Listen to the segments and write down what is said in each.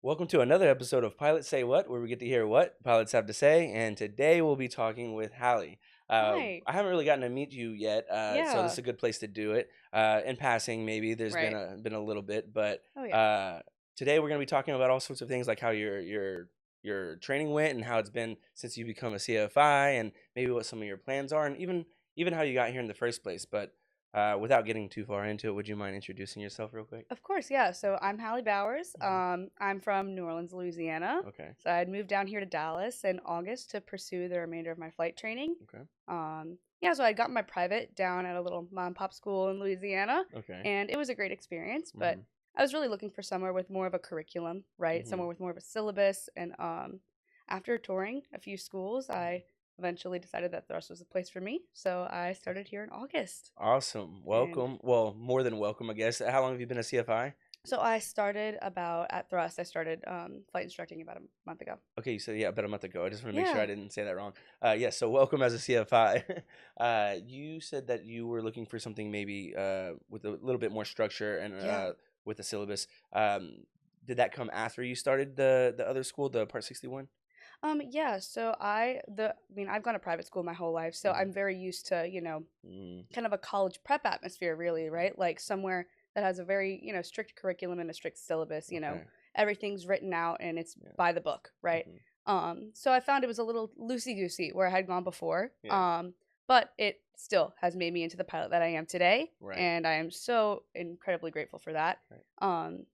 Welcome to another episode of Pilots Say What, where we get to hear what pilots have to say. And today we'll be talking with Halley. Hi. I haven't really gotten to meet you yet, so this Yeah. is a good place to do it. In passing, maybe there's been Right. a little bit, but Oh yeah. today we're going to be talking about all sorts of things, like how your training went and how it's been since you become a CFI, and maybe what some of your plans are, and even how you got here in the first place. But without getting too far into it, would you mind introducing yourself real quick? Of course, yeah. So I'm Halley Bowers. Mhm. I'm from New Orleans, Louisiana. Okay. So I'd moved down here to Dallas in August to pursue the remainder of my flight training. Okay. Yeah, so I got my private down at a little mom and pop school in Louisiana, Okay. and it was a great experience. But Mhm. I was really looking for somewhere with more of a curriculum, right? Mhm. Somewhere with more of a syllabus. And after touring a few schools, I eventually decided that Thrust was the place for me. So I started here in August. Awesome. And Welcome. Well, more than welcome, I guess. How long have you been a CFI? so I started about at Thrust. I started flight instructing about a month ago. Okay, you said, yeah, about a month ago. I just want to make sure I Yeah, didn't say that wrong. Yes, so welcome as a CFI. You said that you were looking for something maybe with a little bit more structure and yeah, with a syllabus. Did that come after you started the other school, the Part 61? yeah. So I've gone to private school my whole life, so Mm-hmm. I'm very used to Mm, kind of a college prep atmosphere, really, right? Like somewhere that has a very strict curriculum and a strict syllabus. okay. Everything's written out and it's Yeah. by the book, right? Hmm. So I found it was a little loosey goosey where I had gone before. Yeah. But it still has made me into the pilot that I am today, Right. and I am so incredibly grateful for that. Right. Um,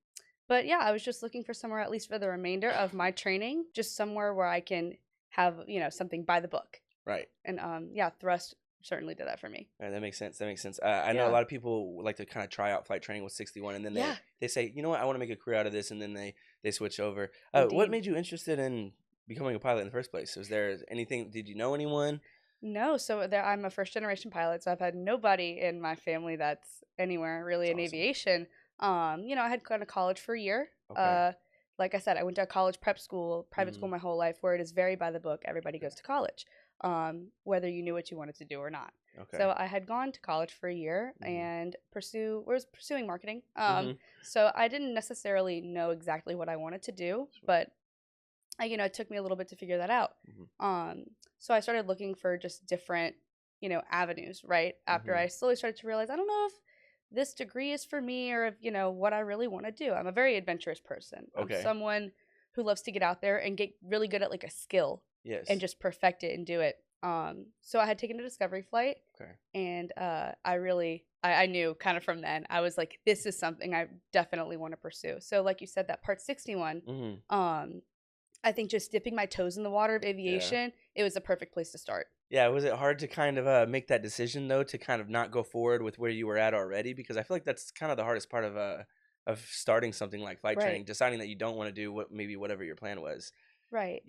But yeah, I was just looking for somewhere, at least for the remainder of my training, just somewhere where I can have, something by the book. Right. And yeah, Thrust certainly did that for me. That makes sense. That makes sense. I know a Yeah. lot of people like to kind of try out flight training with 61, and then they Yeah, they say, you know what, I want to make a career out of this, and then they switch over. What indeed. made you interested in becoming a pilot in the first place? Was there anything? Did you know anyone? No, so there I'm a first generation pilot, so I've had nobody in my family that's anywhere really That's in awesome. aviation. I had gone to college for a year. Okay. Uh, like I said, I went to a college prep school, private school Mm, my whole life, where it is very by the book. Everybody okay. goes to college, whether you knew what you wanted to do or not. Okay. So I had gone to college for a year Mm-hmm. and was pursuing marketing. Mm-hmm. So I didn't necessarily know exactly what I wanted to do, Sure. but it took me a little bit to figure that out. Mm-hmm. So I started looking for just different, avenues, right? After Mm-hmm. I slowly started to realize, I don't know if this degree is for me or if, what I really want to do. I'm a very adventurous person. I'm Okay. someone who loves to get out there and get really good at like a skill and Yes. just perfect it and do it. So I had taken a discovery flight Okay. and I knew kind of from then, I was like, this is something I definitely want to pursue. So like you said, that part 61, Mm-hmm. I think just dipping my toes in the water of Yeah. aviation, it was a perfect place to start. Yeah. Was it hard to kind of make that decision though, to kind of not go forward with where you were at already? Because I feel like that's kind of the hardest part of starting something like flight Right. training, deciding that you don't want to do whatever your plan was. Right.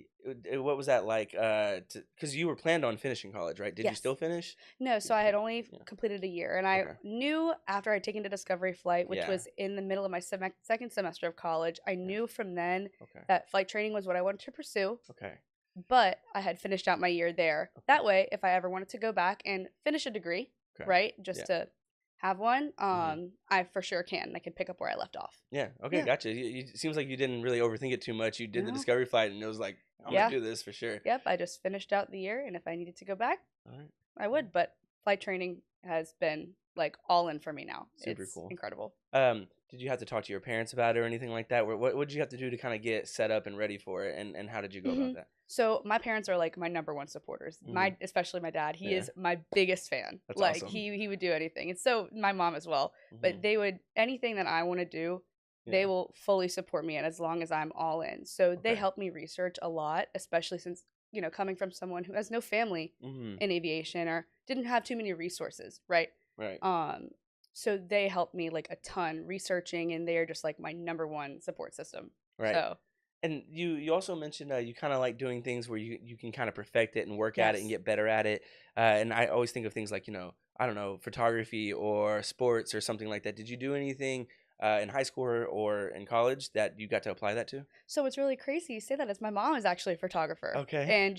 What was that like? Because you were planned on finishing college, right? Did you Yes. still finish? No, so I had only Yeah. completed a year, and I Okay. knew after I'd taken the discovery flight, which Yeah. was in the middle of my second semester of college, I Yeah. knew from then Okay. that flight training was what I wanted to pursue. Okay. But I had finished out my year there. Okay. That way, if I ever wanted to go back and finish a degree, Okay. right, Yeah. just to have one, Hmm. I for sure can. I can pick up where I left off. Yeah. Okay. Yeah. Gotcha. It seems like you didn't really overthink it too much. You did the No. discovery flight, and it was like, I'm gonna Yeah. do this for sure. Yep. I just finished out the year, and if I needed to go back, All right. I would. But flight training has been like all in for me now. Super It's cool. incredible. Did you have to talk to your parents about it or anything like that? What did you have to do to kind of get set up and ready for it? And how did you go about hmm that? So my parents are like my number one supporters. Hmm. Especially my dad. He Yeah. is my biggest fan. That's Like awesome. he would do anything, and so my mom as well. Hmm. But they would anything that I want to do, they Yeah. will fully support me in as long as I'm all in. So they Okay. help me research a lot, especially since coming from someone who has no family Hmm. in aviation or didn't have too many resources, right? Right. Um, so they helped me like a ton researching, and they are just like my number one support system. Right. So And you also mentioned you kind of like doing things where you can kind of perfect it and work at it and yes. get better at it. And I always think of things like, I don't know, photography or sports or something like that. Did you do anything in high school or in college that you got to apply that to? So it's really crazy you say that, as my mom is actually a photographer, Okay. and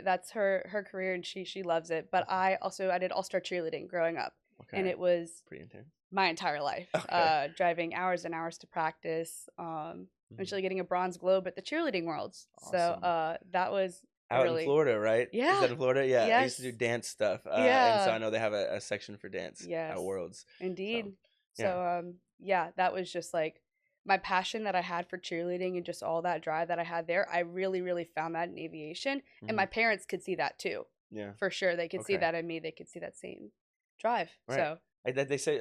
that's her career, and she loves it. But I did all-star cheerleading growing up, and Okay. it was Pretty intense. my entire life, Okay. driving hours and hours to practice, Mhm. eventually getting a bronze globe at the cheerleading worlds. So Awesome. that was a Out in really, Florida, right? Is yeah, that in Florida? Yeah, I used to do yes, dance stuff, and so yeah, I know they have a section for dance at yes, Worlds. So, indeed. yeah. So yeah, that was just like my passion that I had for cheerleading and just all that drive that I had there. I really, really found that in aviation, and Mhm. my parents could see that too, Yeah. for sure. They could see Okay. that in me. They could see that same drive. Right. So, That they say.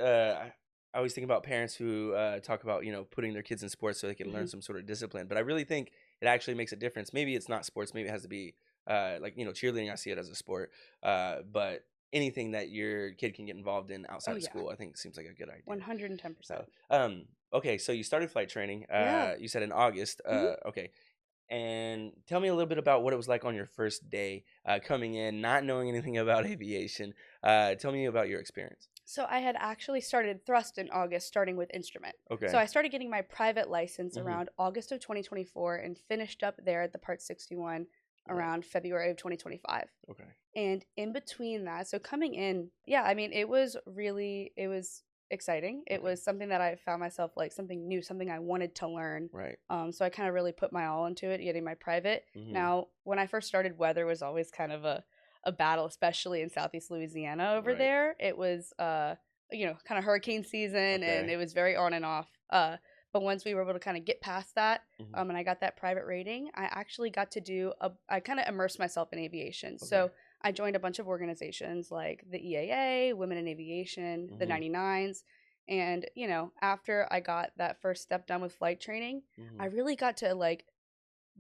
I always think about parents who talk about putting their kids in sports so they can learn mhm. some sort of discipline. But I really think it actually makes a difference. Maybe it's not sports. Maybe it has to be like cheerleading. I see it as a sport. But anything that your kid can get involved in Oh outside of yeah, school, I think seems like a good idea. 110%. So, okay. So you started flight training. Yeah. You said in August. Mhm. Okay. And tell me a little bit about what it was like on your first day coming in, not knowing anything about aviation. Tell me about your experience. So I had actually started thrust in August, starting with instrument. So Okay. I started getting my private license Hmm. around August of 2024 and finished up there at the Part 61 Right. around February of 2025. Okay. And in between that, so coming in, yeah, I mean, it was exciting. It Okay. was something that I found myself like something new, something I wanted to learn. Right. So I kind of really put my all into it, getting my private. Hmm. Now, when I first started, weather was always kind of a battle, especially in Southeast Louisiana over Right. there. It was, kind of hurricane season, and Okay. it was very on and off. But once we were able to kind of get past that, Hmm. and I got that private rating, I actually got to I kind of immersed myself in aviation. Okay. So I joined a bunch of organizations like the EAA, Women in Aviation, the Hmm. 99s. And, after I got that first step done with flight training, I Hmm. really got to like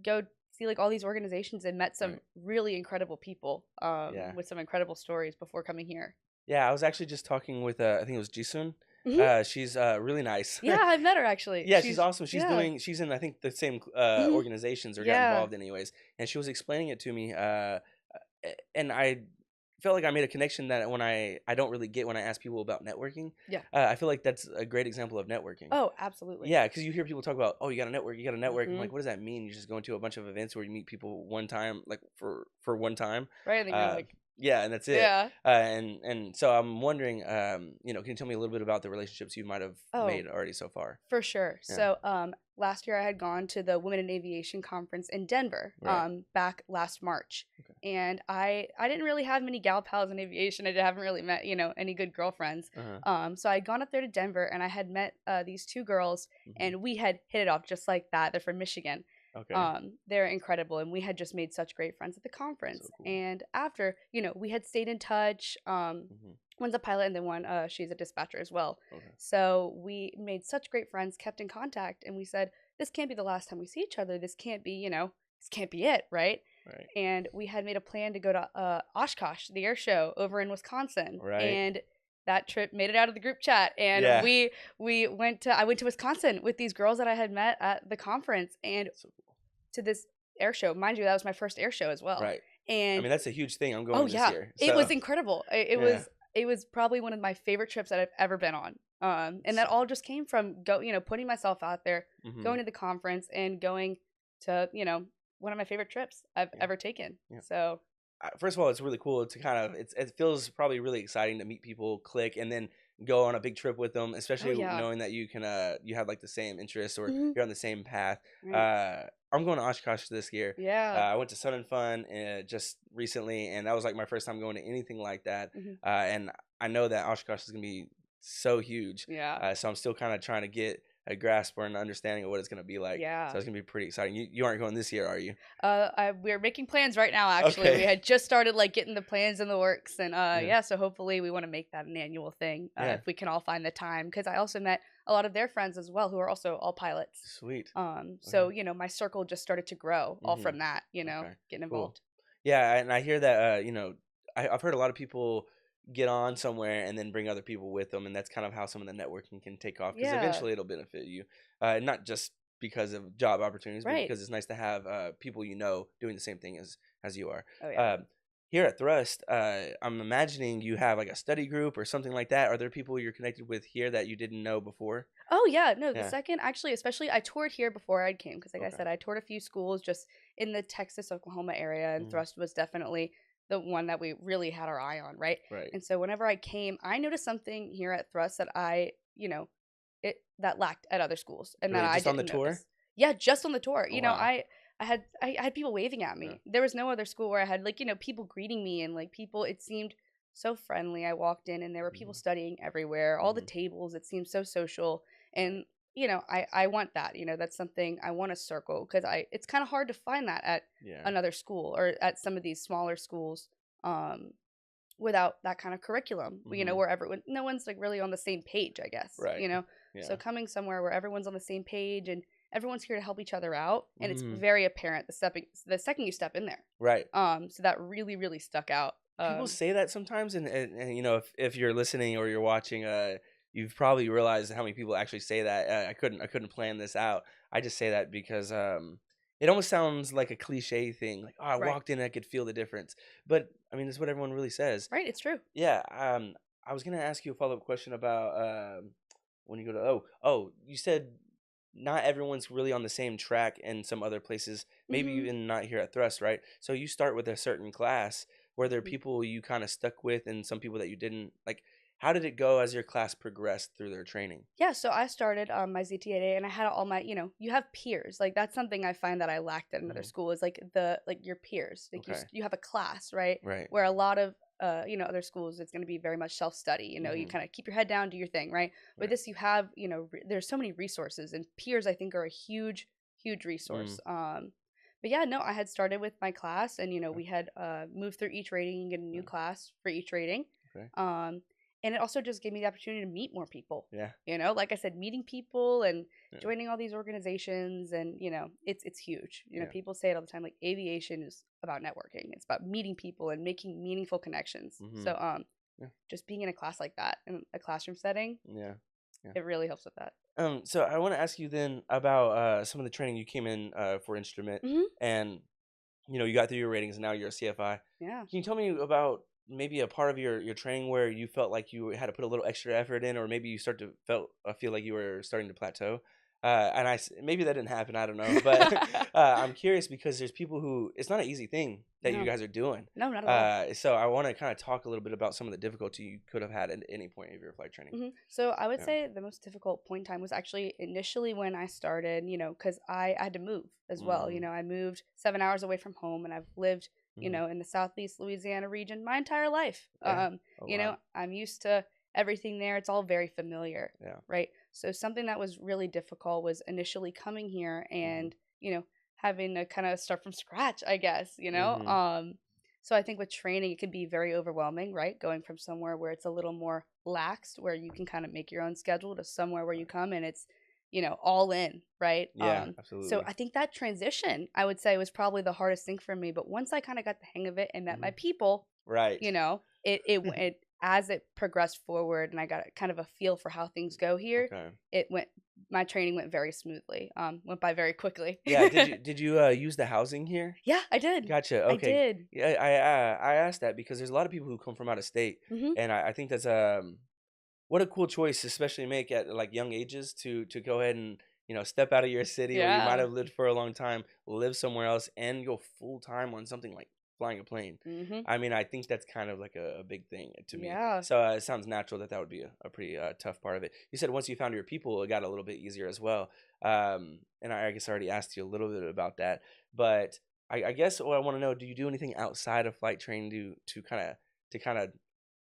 go see like all these organizations and met some Right. really incredible people Yeah. with some incredible stories before coming here. Yeah. I was actually just talking with I think it was Jisun. Hmm. She's really nice. Yeah, I've met her actually. Yeah, she's awesome. Yeah. She's in I think the same Hmm. organizations or got Yeah. involved anyways, and she was explaining it to me. And I felt like I made a connection that when I don't really get when I ask people about networking. Yeah. I feel like that's a great example of networking. Oh, absolutely. Yeah, because you hear people talk about, oh, you got to network, you got to network. I'm Hmm. like, what does that mean? You just go into a bunch of events where you meet people one time, like for one time. Right. And then you're Uh, like, yeah, and that's it. yeah. And so I'm wondering, can you tell me a little bit about the relationships you might have Oh, made already so far? for sure. Yeah. So, last year I had gone to the Women in Aviation conference in Denver, Right. back last March, Okay. and I didn't really have many gal pals in aviation. I haven't really met any good girlfriends. Uh huh. So I had gone up there to Denver, and I had met these two girls, Hmm. and we had hit it off just like that. They're from Michigan. Okay. They're incredible, and we had just made such great friends at the So conference. cool. And after, we had stayed in touch. Hmm. One's a pilot, and then one, she's a dispatcher as well. Okay. So we made such great friends, kept in contact, and we said, this can't be the last time we see each other. This can't be, this can't be it, right? Right. And we had made a plan to go to Oshkosh, the air show over in Wisconsin, Right. and that trip made it out of the group chat. And Yeah. we went to I went to Wisconsin with these girls that I had met at the conference, and So cool. to this air show. Mind you, that was my first air show as well. Right. I And mean, that's a huge thing. I'm oh going this yeah, year. it was So incredible. yeah. It was probably one of my favorite trips that I've ever been on. And that So, all just came from putting myself out there, hmm. going to the conference, and going to one of my favorite trips I've Yeah. ever taken. Yeah. So First of all, it's really cool to kind of it feels probably really exciting to meet people, click, and then go on a big trip with them, oh especially yeah, knowing that you can you have like the same interests or hmm, you're on the same path. right, I'm going to Oshkosh this year. yeah, I went to Sun and Fun just recently, and that was like my first time going to anything like that. hmm, And I know that Oshkosh is gonna be so huge. yeah, So I'm still kind of trying to get a grasp or an understanding of what it's gonna be like. So yeah. it's gonna be pretty exciting. You aren't going this year, are you? We're making plans right now. Actually, we Okay. had just started like getting the plans in the works, and Yeah. yeah. So hopefully, we want to make that an annual thing Yeah. if we can all find the time. Because I also met a lot of their friends as well, who are also all pilots. Sweet. So Okay. my circle just started to grow all Hmm. from that. Okay. Getting Cool. involved. Yeah, and I hear that I've heard a lot of people get on somewhere and then bring other people with them, and that's kind of how some of the networking can take off because Yeah. eventually it'll benefit you, not just because of job opportunities, but Right. because it's nice to have people doing the same thing as you are. Oh yeah. Um, Here at Thrust, I'm imagining you have like a study group or something like that. Are there people you're connected with here that you didn't know before? Oh yeah. No, the Yeah. second actually, especially I toured here before I came because, like I Okay. said, I toured a few schools just in the Texas, Oklahoma area, and Hmm. Thrust was definitely the one that we really had our eye on, right? Right. And so whenever I came, I noticed something here at Thrust that I that lacked at other schools and that Really, I just on the didn't tour? notice. Yeah, just on the tour. Oh, wow. I had people waving at Yeah. me. There was no other school where I had like, people greeting me and like people it seemed so friendly. I walked in and there were people Mhm. studying everywhere. All the Mhm. tables, it seemed so social. Right. And I want that. That's something I want to circle because I it's kind of hard to find that at Yeah. another school or at some of these smaller schools. Um without that kind of curriculum, Mhm. where no one's like really on the same page, I guess, Right. So Yeah. coming somewhere where everyone's on the same page and everyone's here to help each other out, and it's Mhm. very apparent the second you step in there. Right. So that really, really stuck out. People say that sometimes, and if you're listening or you're watching, you've probably realized how many people actually say that. I couldn't plan this out. I just say that because it almost sounds like a cliche thing, like, oh, I Right, walked in and I could feel the difference. But I mean, that's what everyone really says. right, it's true. Yeah. I was gonna ask you a follow up question about when you go to you said not everyone's really on the same track in some other places, maybe Hmm. even not here at Thrust, right? So you start with a certain class. Were there people you kind of stuck with and some people that you didn't like? How did it go as your class progressed through their training? Yeah, so I started my ZTA and I had all my, you have peers. Like that's something I find that I lacked at another Hmm. school is like your peers. Like Okay. you have a class, right? Right. Where a lot of other schools it's going to be very much self-study. You Hmm. kind of keep your head down, do your thing, right? With Right. this you have, there's so many resources and peers I think are a huge huge Mm. resource. But yeah, no, I had started with my class and Okay. we had moved through each rating and get a new Okay. class for each rating. Okay. Um and it also just gave me the opportunity to meet more people. Yeah. Like I said, meeting people and Yeah. joining all these organizations, and it's huge. Yeah. People say it all the time. Like aviation is about networking. It's about meeting people and making meaningful connections. Hmm. So Yeah. just being in a class like that in a classroom setting, Yeah. Yeah. it really helps with that. So I want to ask you then about some of the training you came in for instrument, Hmm. and you got through your ratings and now you're a CFI. Yeah. Can you tell me about maybe a part of your training where you felt like you had to put a little extra effort in, or maybe you start to feel like you were starting to plateau? And maybe that didn't happen. I don't know, but I'm curious because there's people who it's not an easy thing that you No, guys are doing. no, not at all. So I want to kind of talk a little bit about some of the difficulty you could have had at any point of your flight training. So I would Yeah. say the most difficult point in time was actually initially when I started, because I had to move as well. Mm-hmm. I moved 7 hours away from home and I've lived, Mm-hmm. in the Southeast Louisiana region my entire life. Yeah. Oh, wow. I'm used to everything there. It's all very familiar, Yeah. right? So something that was really difficult was initially coming here Mm-hmm. and, having to kind of start from scratch, I guess. Mm-hmm. So I think with training, it can be very overwhelming, right? Going from somewhere where it's a little more laxed, where you can kind of make your own schedule, to somewhere where you come and it's, all in, right? Yeah. So Absolutely. I think that transition, I would say, was probably the hardest thing for me. But once I kind of got the hang of it and met my Hmm. people, Right. it as it progressed forward and I got kind of a feel for how things go here, Okay. it went my training went very smoothly. Went by very quickly. Yeah. Did you use the housing here? Yeah, I did. Gotcha. I Okay. did. Yeah. I asked that because there's a lot of people who come from out of state, Mhm. and I think that's what a cool choice, especially make at like young ages to go ahead and step out of your city where you might Yeah. have lived for a long time, live somewhere else, and go full time on something like flying a plane. Mhm. I mean, I think that's kind of like a big thing to me. Yeah. So it sounds natural that would be a pretty tough part of it. You said once you found your people, it got a little bit easier as well. And I guess I already asked you a little bit about that, but I guess what I want to know: do you do anything outside of flight training to kind of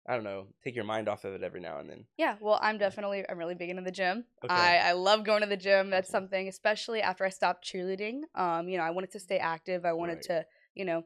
I don't know, take your mind off of it every now and then? Yeah, well, Yeah. I'm really big into the gym. Okay. I love going to the gym. That's Awesome. something, especially after I stopped cheerleading. I wanted to stay active. I wanted Right. to,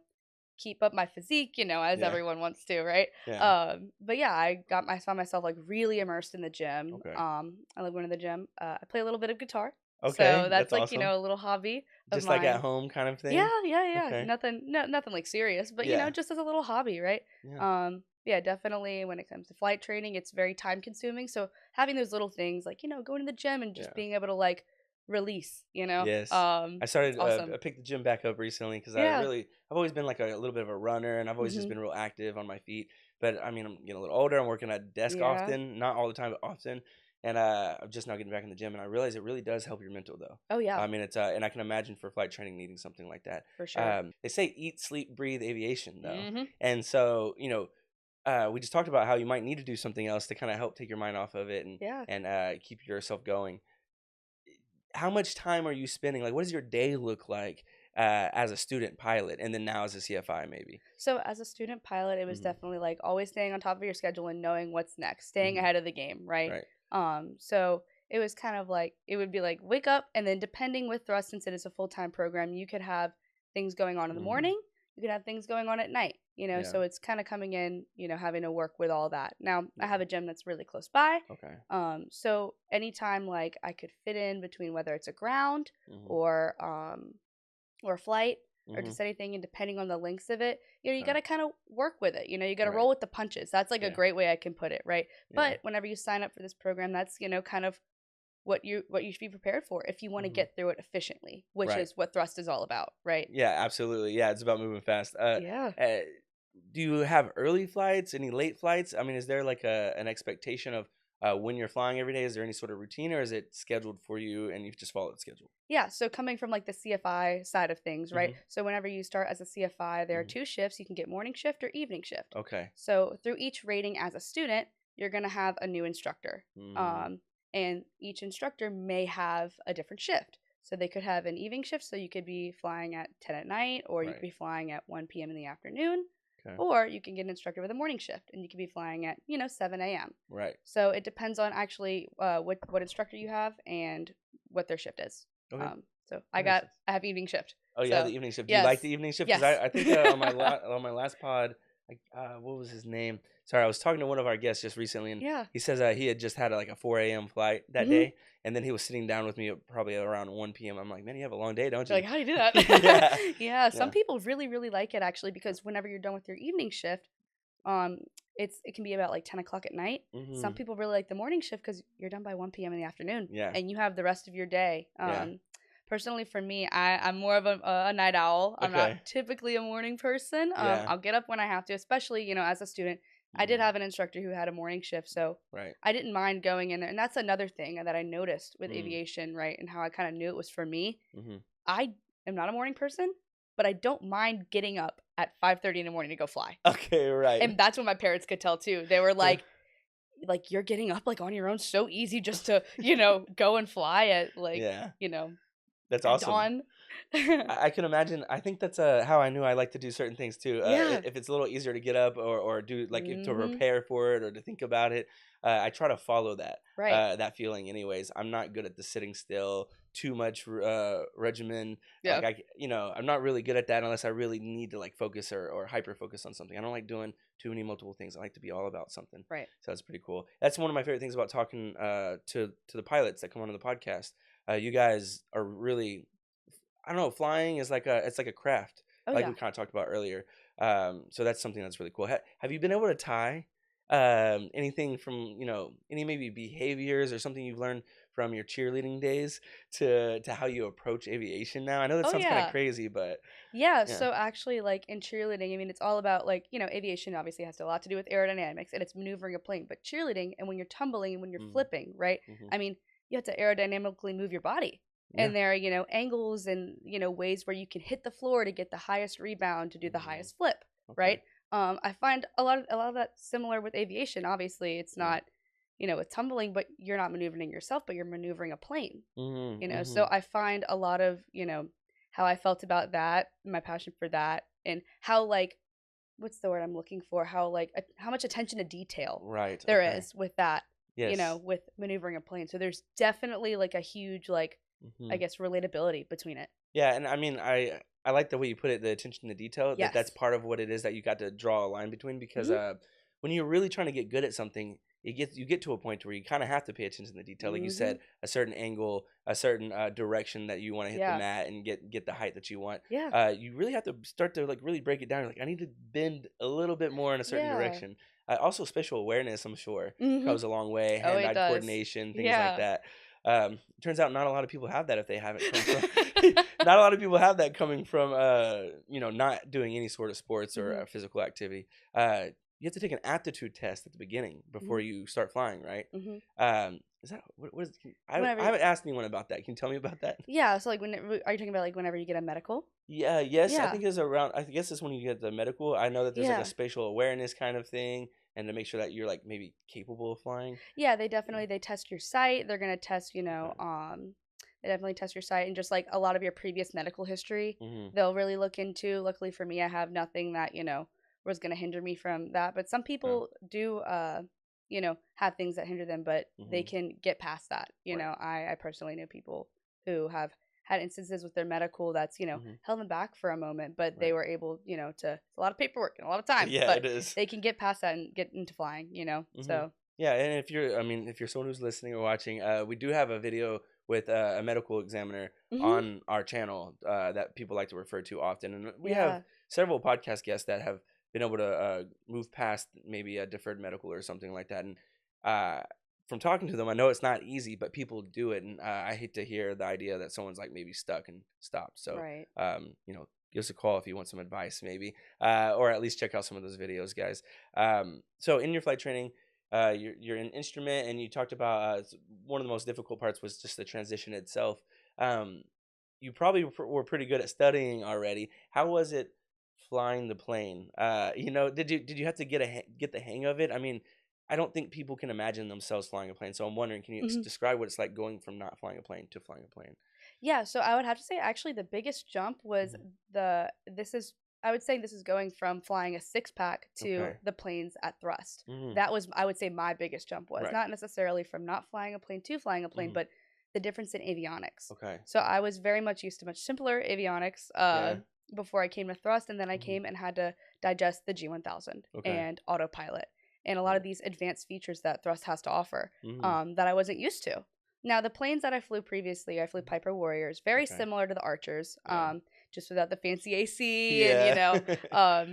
keep up my physique, as Yeah. everyone wants to, right? Yeah. But yeah, I found myself like really immersed in the gym. Okay. I love going to the gym. I play a little bit of guitar, so Okay. that's That's like awesome. a little hobby of Just like at mine. home kind of Yeah, thing. yeah, yeah. Okay. Nothing, no, nothing like serious, but Yeah. just as a little hobby, right? Yeah. Yeah, definitely. When it comes to flight training, it's very time consuming. So having those little things like going to the gym and just Yeah. being able to like release, Yes. I it's started. awesome. I picked the gym back up recently because Yeah. I've always been like a little bit of a runner, and I've always just Hmm. been real active on my feet. But I mean, I'm getting a little older. I'm working at a desk Yeah. often, not all the time, but often. And I'm just now getting back in the gym, and I realize it really does help your mental, though. Oh yeah, I mean, it's and I can imagine for flight training needing something like that. for sure. They say eat, sleep, breathe aviation, though, Hmm. and so we just talked about how you might need to do something else to kind of help take your mind off of it Yeah. and keep yourself going. How much time are you spending? Like, what does your day look like as a student pilot, and then now as a CFI, maybe? So as a student pilot, it was Hmm. definitely like always staying on top of your schedule and knowing what's next, staying Hmm. ahead of the game, right? Right. So it was kind of like it would be like wake up, and then depending with thrust, since it is a full-time program, you could have things going on in the Hmm. morning, you could have things going on at night, Yeah. so it's kind of coming in, having to work with all that. Now I Yeah. have a gym that's really close by. Okay. So anytime like I could fit in between whether it's a ground Hmm. or flight or Hmm. just anything, and depending on the lengths of it, you got Okay. to kind of work with it. You got to Right. roll with the punches. That's like a Yeah. great way I can put it, right? Yeah. But whenever you sign up for this program, that's kind of what you should be prepared for if you want to Hmm. get through it efficiently, which Right. is what thrust is all about, right? Yeah, absolutely. Yeah, it's about moving fast. Yeah. Uh, do you have early flights? Any late flights? I mean, is there like an expectation of when you're flying every day? Is there any sort of routine, or is it scheduled for you and you just follow the schedule? Yeah, so coming from like the CFI side of things, right? Hmm. So whenever you start as a CFI, there are Hmm. two shifts. You can get morning shift or evening shift. Okay. So through each rating as a student, you're going to have a new instructor. Mm, Um, and each instructor may have a different shift. So they could have an evening shift, so you could be flying at 10 at night, or you could right. be flying at 1 p.m. in the afternoon, Okay. or you can get an instructor with a morning shift, and you could be flying at 7 a.m. Right. So it depends on actually what instructor you have and what their shift is. Okay. So That makes sense. I have evening shift. Oh, you have So the evening shift. Do you like yes, the evening shift? Because yes. I think on my last pod, like what was his name? Sorry, I was talking to one of our guests just recently, and Yeah. he says he had just had like a 4 a.m. flight that Hmm. day, and then he was sitting down with me at probably around 1 p.m. I'm like, man, you have a long day, don't You're you? like, how do you do that? Yeah. Yeah, some Yeah. people really, really like it actually because whenever you're done with your evening shift, um, it can be about like 10 o'clock at night. Some Hmm. people really like the morning shift because you're done by 1 p.m. in the afternoon Yeah. and you have the rest of your day. Yeah. Personally, for me, I'm more of a night owl. I'm not Okay. typically a morning person. Yeah. I'll get up when I have to, especially as a student. I did Hmm. have an instructor who had a morning shift, so Right. I didn't mind going in there. And that's another thing that I noticed with Mm. aviation, right? And how I kind of knew it was for me. Hmm. I am not a morning person, but I don't mind getting up at 5:30 in the morning to go fly. Okay. Right. And that's what my parents could tell too. They were like you're getting up like on your own so easy just to, go and fly at like, Yeah. That's at awesome. dawn. I can imagine. I think that's how I knew I like to do certain things too. Yeah. If it's a little easier to get up or do like to Mhm. prepare for it or to think about it, I try to follow Right. that feeling. Anyways, I'm not good at the sitting still, too much regimen. Yeah. I'm not really good at that unless I really need to like focus or hyper focus on something. I don't like doing too many multiple things. I like to be all about something. Right. So that's pretty cool. That's one of my favorite things about talking to the pilots that come on the podcast. You guys are really, I don't know, flying is like it's like a craft, Oh like we yeah. kind of talked about earlier. So that's something that's really cool. Have you been able to tie anything from any maybe behaviors or something you've learned from your cheerleading days to how you approach aviation now? I know that Oh sounds kind of yeah. crazy, but Yeah, yeah. so actually, like in cheerleading, I mean, it's all about like, aviation obviously has a lot to do with aerodynamics and it's maneuvering a plane, but cheerleading and when you're tumbling and when you're Mm-hmm. flipping, right? Mm-hmm. I mean, you have to aerodynamically move your body. Yeah. And there are, angles and, ways where you can hit the floor to get the highest rebound to do the Mm-hmm. highest flip, Okay. right? I find a lot of that similar with aviation. Obviously, it's Yeah. not, with tumbling, but you're not maneuvering yourself, but you're maneuvering a plane. Mm-hmm. Mm-hmm. So I find a lot of, how I felt about that, my passion for that, and how like what's the word I'm looking for? How like how much attention to detail Right. there Okay. is with that, Yes. with maneuvering a plane. So there's definitely like a huge like Mm-hmm. I guess relatability between it. Yeah, and I mean, I like the way you put it, the attention to detail. That's Yes. part of what it is that you got to draw a line between because Mhm. when you're really trying to get good at something, you get to a point where you kind of have to pay attention to the detail. Like you Mhm. said, a certain angle, a certain direction that you want to hit the Yeah. mat and get the height that you want. Yeah. You really have to start to like really break it down. You're like, I need to bend a little bit more in a certain Yeah. direction. Also, spatial awareness, I'm sure, Mhm. goes a long way. Oh, it Hand-eye does. coordination, things like Yeah. that. Turns out not a lot of people have that if they haven't come from not a lot of people have that coming from not doing any sort of sports or Mhm. physical activity. you have to take an aptitude test at the beginning before Mhm. you start flying, right? Mhm. Is that what is? I Whenever haven't asked anyone about that. Can you tell me about that? Yeah, so, like, when are you talking about, like, whenever you get a medical? Yeah, yes, I Yeah. think it's around. I guess it's when you get the medical. I know that there's like a Yeah. spatial awareness kind of thing, and to make sure that you're like maybe capable of flying. Yeah, Yeah. they test your sight. They're gonna test, Okay. they definitely test your sight and just like a lot of your previous medical history, Mm-hmm. they'll really look into. Luckily for me, I have nothing that, was gonna hinder me from that. But some Yeah. people do have things that hinder them, but they Mm-hmm. can get past that. Right. I personally know people who have had instances with their medical that's, Mm-hmm. held them back for a moment, but they Right. were able, to it's a lot of paperwork and a lot of time, Yeah, but it is. they can get past that and get into flying. Mm-hmm. So Yeah, and if you're, I mean, if you're someone who's listening or watching, we do have a video with a medical examiner mhm. on our channel that people like to refer to often, and we have Yeah. several podcast guests that have been able to move past maybe a deferred medical or something like that. And uh, from talking to them, I know it's not easy, but people do it, and I hate to hear the idea that someone's like maybe stuck and stopped. So, Right. give us a call if you want some advice, maybe, or at least check out some of those videos, guys. So in your flight training, you're an instrument, and you talked about one of the most difficult parts was just the transition itself. Um, you probably were pretty good at studying already. How was it flying the plane? Did you have to get the hang of it? I mean, I don't think people can imagine themselves flying a plane. So I'm wondering, can you Mhm. describe what it's like going from not flying a plane to flying a plane? Yeah, so I would have to say actually the biggest jump was Hmm. the this is I would say this is going from flying a six pack to Okay. the planes at thrust. Hmm. That was I would say my biggest jump was Right. not necessarily from not flying a plane to flying a plane, Hmm. but the difference in avionics. Okay. So I was very much used to much simpler avionics Yeah. before I came to thrust, and then I Hmm. came and had to digest the G1000 Okay. and autopilot and a lot of Right. these advanced features that thrust has to offer Hmm. that I wasn't used to. Now, the planes that I flew previously, I flew Piper Warriors, very Okay. similar to the Archers, Yeah. just without the fancy AC and Yeah.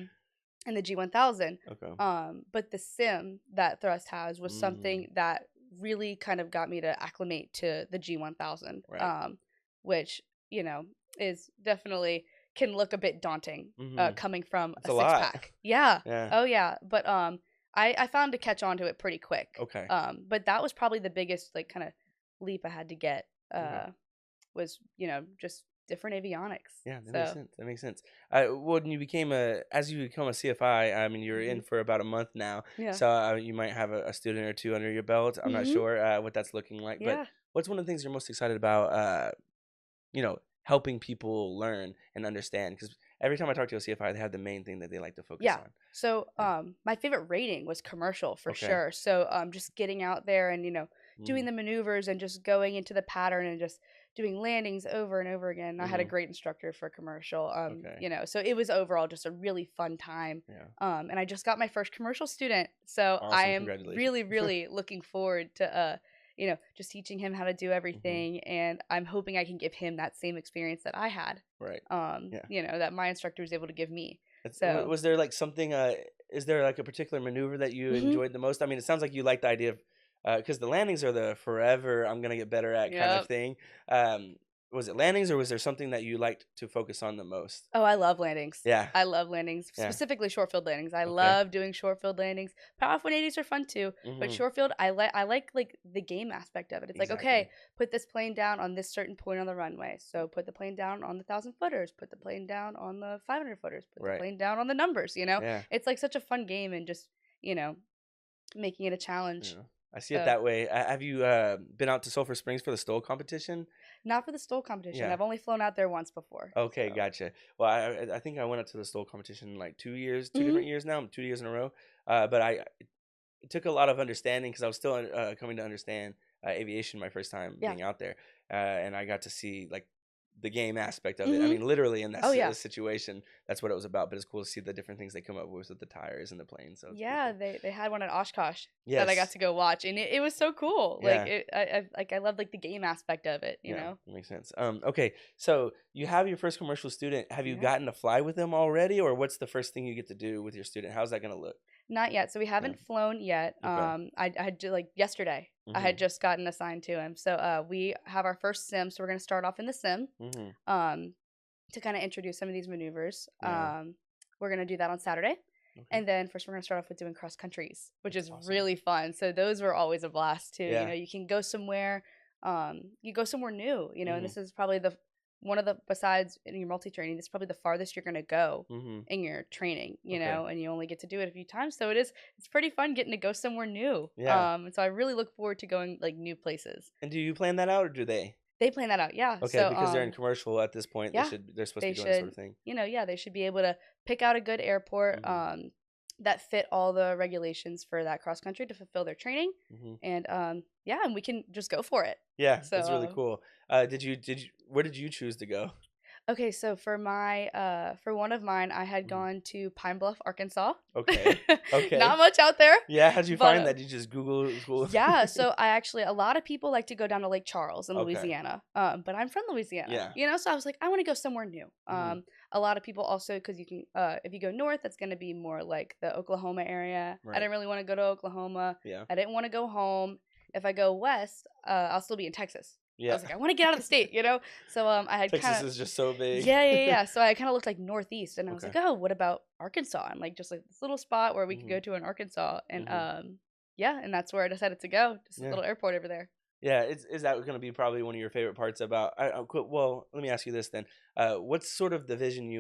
and the G1000. Okay. But the sim that Thrust has was Mm. something that really kind of got me to acclimate to the G1000, Right. which is definitely can look a bit daunting, Mhm. coming from It's a a six lot. pack. Yeah. Yeah. Oh yeah. But I found to catch on to it pretty quick. Okay. But that was probably the biggest like kind of leap I had to get. Okay. Was just different avionics. Yeah, that makes So. sense. That makes sense. When you became as you become a CFI, I mean, you're Hmm. in for about a month now, Yeah. so you might have a student or two under your belt. I'm not Hmm. sure what that's looking like, but Yeah. what's one of the things you're most excited about? Helping people learn and understand. Because every time I talk to a CFI, they have the main thing that they like to focus Yeah. on. So, Yeah. my favorite rating was commercial for Okay. sure. So, just getting out there and, doing Mm. the maneuvers and just going into the pattern and just doing landings over and over again. I had a Mhm. great instructor for commercial. Okay. So it was overall just a really fun time. Yeah. And I just got my first commercial student. So I Awesome. am Congratulations. really, really looking forward to, just teaching him how to do Mhm. everything. And I'm hoping I can give him that same experience that I had, Right. Yeah. that my instructor was able to give me. Was there like something? Is there like a particular maneuver that you Mhm. enjoyed the most? I mean, it sounds like you like the idea of because the landings are the forever I'm gonna get better at kind of Yep. thing. Um, was it landings, or was there something that you liked to focus on the most? Oh, I love landings. Yeah. I love landings, Yeah. specifically short field landings. I Okay. love doing short field landings. Power off 180s are fun too, but Mm-hmm. short field, I like the game aspect of it. It's like, Exactly. okay, put this plane down on this certain point on the runway. So put the plane down on the 1,000 footers, put the plane down on the 500 footers, put the Right. plane down on the numbers. Yeah. It's like such a fun game and just you know making it a challenge. Yeah. I see it So that way. Have you been out to Sulphur Springs for the Stoll competition? not for the STOL competition. Yeah. I've only flown out there once before. Okay, So. gotcha. Well, I think I went up to the Stoll competition like 2 years, two Hmm. different years now, 2 years in a row. But it took a lot of understanding because I was still coming to understand aviation my first time Yeah. being out there, and I got to see like the game aspect of it. I Hmm. mean, literally in that Oh yeah. situation, that's what it was about. But it's cool to see the different things they come up with the tires and the plane. So it's pretty Yeah, cool. they had one at Oshkosh that I got Yes. to go watch, and it was so cool. Like Yeah. I love like the game aspect of it. Yeah. That makes sense. Okay. So you have your first commercial student. Have you Yeah. gotten to fly with them already, or what's the first thing you get to do with your student? How's that gonna look? Not yet. So we Yeah. haven't flown yet. Okay. I had like yesterday. I Mhm. had just gotten assigned to him. So we have our first sim. So we're gonna start off in the sim. Mhm. Um, to kind of introduce some of these maneuvers. Yeah. We're gonna do that on Saturday. Okay. And then first we're going to start off with doing cross countries, which That's is awesome. really fun. So those were always a blast too. Yeah. You can go somewhere, you go somewhere new, and Mhm. this is probably the one of the besides in your multi training, this is probably the farthest you're going to go Mhm. in your training, Okay. and you only get to do it a few times. So it's pretty fun getting to go somewhere new. Yeah. And so I really look forward to going like new places. And do you plan that out or do they? They plan that out, yeah. Okay, So because they're in commercial at this point, yeah, they're supposed to they be doing this sort should, of thing. yeah, they should be able to pick out a good airport Mhm. that fit all the regulations for that cross country to fulfill their training. Mhm. And yeah, and we can just go for it. Yeah, So that's really cool. Did you where did you choose to go? okay, so for one of mine, I had Mhm. gone to Pine Bluff, Arkansas. Okay. Not Okay. much out there, Yeah, how'd you but find that? Did you just Google school? yeah, so I actually a lot of people like to go down to Lake Charles in Okay. Louisiana, but I'm from Louisiana, Yeah. so I was like, I want to go somewhere new. Mhm. A lot of people also because you can, if you go north, that's going to be more like the Oklahoma area. I Right. didn't really want to go to Oklahoma. Yeah. I didn't want to go home. If I go west, I'll still be in Texas. I Yeah. was like, I want to get out of the state, So I had kind Texas of is just so big. yeah, yeah, yeah. So I kind of looked like northeast, and I was Okay. like, oh, what about Arkansas? And like just like this little spot where we could go Mhm. to in Arkansas, and Mhm. yeah, and that's where I decided to go. Just a Yeah. little airport over there. Yeah, is that going to be probably one of your favorite parts about well, let me ask you this then. What's sort of the vision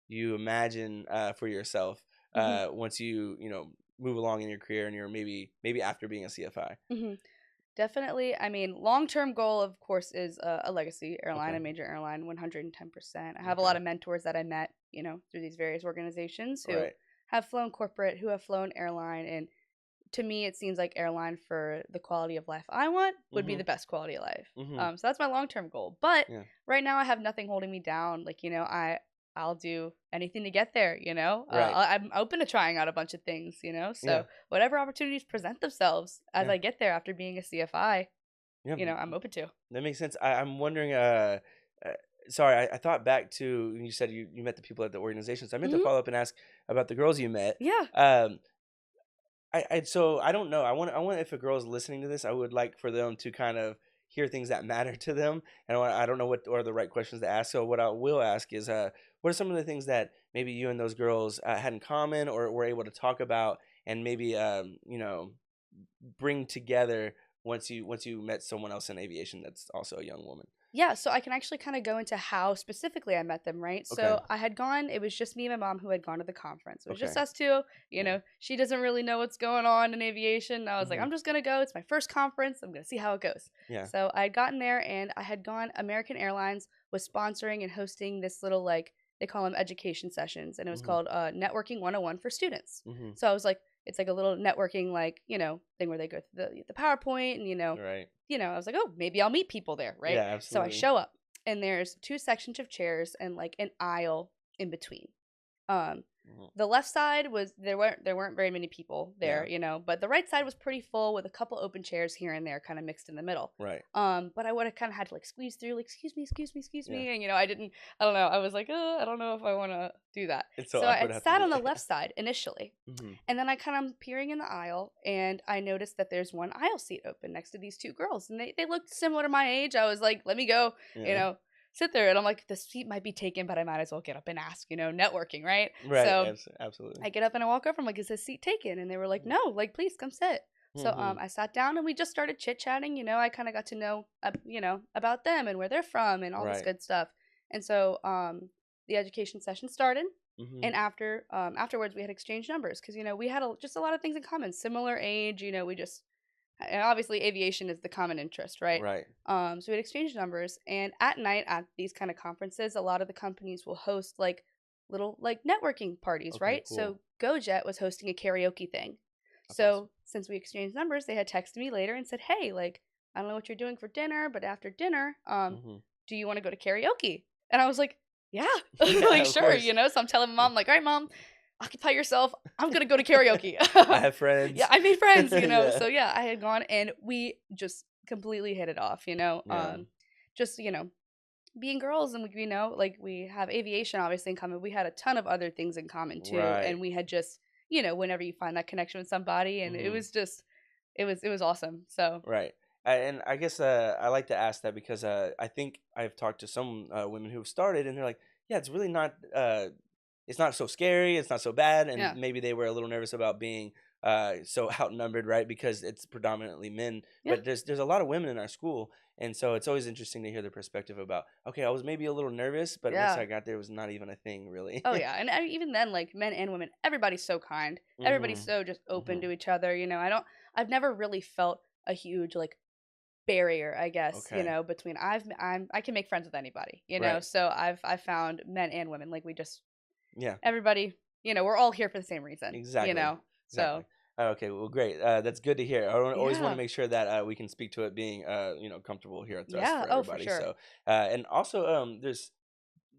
you imagine for yourself Hmm. once you move along in your career and you're maybe after being a CFI? Hmm. Definitely. I mean, long term goal, of course, is a legacy airline, Okay. a major airline, 110%. I have a lot Okay. of mentors that I met, through these various organizations who Right. have flown corporate, who have flown airline, and to me, it seems like airline for the quality of life I want would be the Mhm. best quality of life. Mhm. So that's my long term goal. But Yeah. right now, I have nothing holding me down. Like I'll do anything to get there. Right. I'm open to trying out a bunch of things. Yeah. So whatever opportunities present themselves as Yeah. I get there after being a CFI, Yeah. I'm open to. That makes sense. I'm wondering. Uh sorry, I thought back to when you said you met the people at the organization. So I meant to Hmm. follow up and ask about the girls you met. Yeah. Um, so I don't know. I want if a girl's listening to this, I would like for them to kind of hear things that matter to them, and I don't know what are the right questions to ask. So what I will ask is, what are some of the things that maybe you and those girls had in common, or were able to talk about, and maybe bring together once you met someone else in aviation that's also a young woman. Yeah, so I can actually kind of go into how specifically I met them, right? Okay. So I had gone, it was just me and my mom who had gone to the conference. It was just Okay. us two. Yeah. She doesn't really know what's going on in aviation. I was like, Hmm. I'm just going to go. It's my first conference. I'm going to see how it goes. Yeah. So I had gotten there and I had gone, American Airlines was sponsoring and hosting this little, like, they call them education sessions. And it was Hmm. called Networking 101 for students. Hmm. So I was like, it's like a little networking, like, thing where they go through the PowerPoint and, Right. I was like, oh, maybe I'll meet people there, Yeah. right? So I Absolutely. show up and there's two sections of chairs and like an aisle in between. Um, Mhm. the left side was there weren't very many people there, Yeah. but the right side was pretty full with a couple open chairs here and there, kind of mixed in the middle. Right. But I would have kind of had to like squeeze through, like excuse me, excuse me, excuse Yeah. me, and I don't know, I was like, I don't know if I want to do that. It's so So I awkward had to have to sat do on the that. left side initially, Hmm. and then I kind of peering in the aisle, and I noticed that there's one aisle seat open next to these two girls, and they looked similar to my age. I was like, let me go, you Yeah. know, sit there, and I'm like, the seat might be taken, but I might as well get up and ask, networking, right? Right. So Absolutely. I get up and I walk over. I'm like, is this seat taken? And they were like, no, like, please come sit. So Hmm. I sat down and we just started chit chatting. I kind of got to know, about them and where they're from and all this Right. good stuff. And so the education session started. Hmm. And afterwards, we had exchanged numbers because we had just a lot of things in common, similar age. We just and obviously aviation is the common interest, right? Right. So we had exchanged numbers, and at night at these kind of conferences, a lot of the companies will host like little like networking parties, Okay. right? Cool. So GoJet was hosting a karaoke thing. That's awesome. So since we exchanged numbers, they had texted me later and said, "Hey, like I don't know what you're doing for dinner, but after dinner, Hmm. do you want to go to karaoke?" And I was like, "Yeah, Yeah. like Of sure." course. So I'm telling my mom, like, "All right, mom, occupy yourself. I'm gonna go to karaoke." I have Yeah, friends. I made friends. Yeah. So yeah, I had gone and we just completely hit it off. Yeah. Just being girls and like we have aviation obviously in common. We had a ton of other things in common too, Right. and we had just whenever you find that connection with somebody, and it Hmm. was just it was awesome. So Right. And I guess I like to ask that because I think I've talked to some women who've started and they're like, yeah, it's really not. it's not so scary, it's not so bad, and Yeah. maybe they were a little nervous about being so outnumbered, right? Because it's predominantly men, Yeah. but there's a lot of women in our school, and so it's always interesting to hear the perspective about, okay, I was maybe a little nervous, but once Yeah. I got there, it was not even a thing really. Oh yeah, and even then, like men and women, everybody's so kind. Everybody's Mhm. so just open Mhm. to each other. I've never really felt a huge like barrier, I guess, Okay. between I can make friends with anybody. Right. So I've found men and women like we just Yeah. everybody, we're all here for the same reason. Exactly. Exactly. So Okay. Well, great. That's good to hear. Always want to yeah, make sure that we can speak to it being comfortable here at us yeah, for oh for everybody. sure, So and also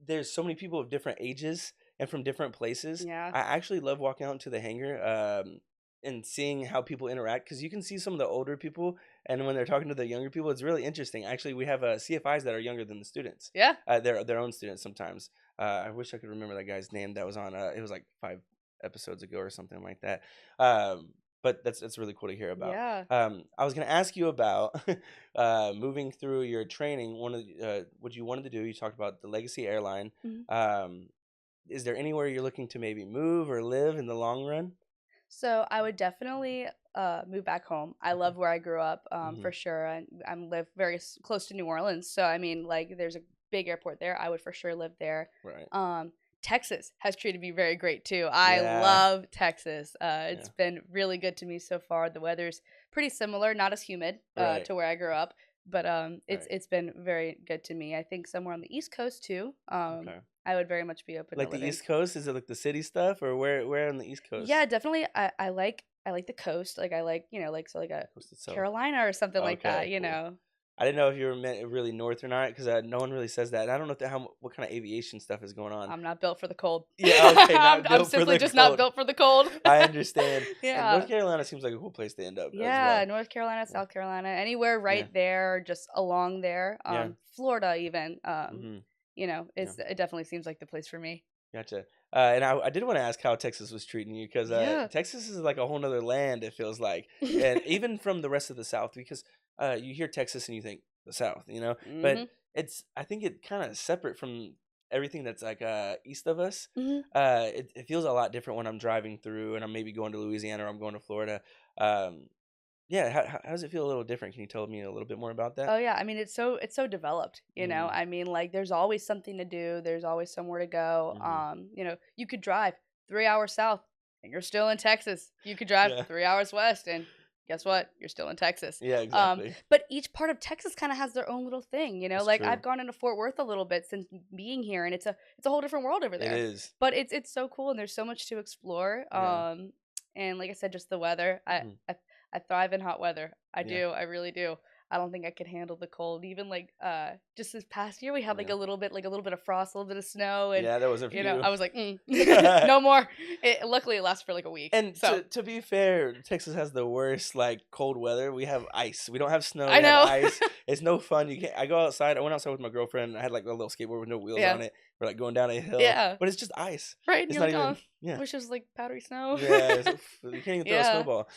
there's so many people of different ages and from different places. yeah, I actually love walking out into the hangar and seeing how people interact because you can see some of the older people, and when they're talking to the younger people, it's really interesting. Actually, we have CFIs that are younger than the students. yeah, Their own students sometimes. I wish I could remember that guy's name that was on. It was like 5 episodes ago or something like that. But that's really cool to hear about. yeah. I was gonna ask you about moving through your training. One of what you wanted to do. You talked about the Legacy Airline. Mhm. Um, is there anywhere you're looking to maybe move or live in the long run? So I would definitely move back home. I Okay. love where I grew up, Hmm. for sure. And I'm live very close to New Orleans, so I mean, like, there's a big airport there. I would for sure live there. Right. Texas has treated me very great too. I Yeah. love Texas. It's Yeah. been really good to me so far. The weather's pretty similar, not as humid Right. to where I grew up, but it's Right. it's been very good to me. I think somewhere on the East Coast too. Okay. I would very much be open to Like the living. East Coast? Is it like the city stuff, or where on the East Yeah, Coast? definitely. I like the coast. Like I like, like so like a Coast itself. Carolina or something like Okay. that. Cool. I didn't know if you were meant really north or not because no one really says that. And I don't know what kind of aviation stuff is going on. I'm not built for the cold. Yeah, okay, I'm, not I'm built for simply the just not cold. built for the cold. I understand. And North Yeah. Carolina seems like a cool place to end up as Yeah, well. North Carolina, Yeah. South Carolina, anywhere Yeah. right there, just along there. Yeah. Florida even. Hmm. Yeah. It definitely seems like the place for me. Gotcha. And I did want to ask how Texas was treating you because Yeah. Texas is like a whole nother land, it feels like. And even from the rest of the South, because you hear Texas and you think the South, you know? But Mhm. I think it kind of separate from everything that's like east of us. Mhm. It feels a lot different when I'm driving through and I'm maybe going to Louisiana or I'm going to Florida. Um, yeah, how does it feel a little different? Can you tell me a little bit more about that? Oh yeah, I mean it's so developed. Mm, I mean like there's always something to do, there's always somewhere to go. mm-hmm. You could drive 3 hours south and you're still in Texas. You could drive Yeah, 3 hours west and guess what? You're still in Texas. yeah, Um exactly. but each part of Texas kind of has their own little thing. That's Like I've true. gone into Fort Worth a little bit since being here and it's a whole different world over It there. is. But it's so cool and there's so much to explore. Yeah. And like I said just the weather. Hmm. I thrive in hot weather. I Yeah. do. I really do. I don't think I could handle the cold. Even like just this past year we had Yeah. like a little bit of frost, a little bit of snow and Yeah, that wasn't for you. I was like, no more. Luckily it lasts for like a week. And So to be fair, Texas has the worst like cold weather. We have ice. We don't have snow. I We have know. ice. It's no fun. You can't. I go outside. I went outside with my girlfriend. I had like a little skateboard with no wheels Yeah. on it. We're like going down a hill, Yeah. but it's just ice. Right. And It's you're not like, even. oh, Yeah. wish it was like powdery snow. Yeah. You can't even throw a Yeah. snowball.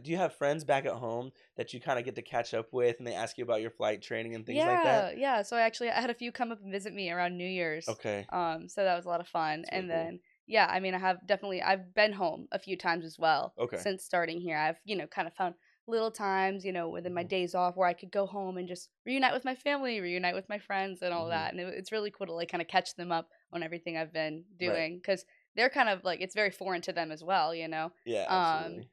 Do you have friends back at home that you kind of get to catch up with, and they ask you about your flight training and things like that? Yeah, yeah. So I had a few come up and visit me around New Year's. Okay, So that was a lot of fun. that's really And cool. then yeah, I mean I've been home a few times as well Okay. since starting here. I've, kind of found little times, within my Hmm. days off where I could go home and just reunite with my family, reunite with my friends and all Hmm. that. And it's really cool to like kind of catch them up on everything I've been Right. doing cuz they're kind of like it's very foreign to them as well. Yeah. Um Absolutely.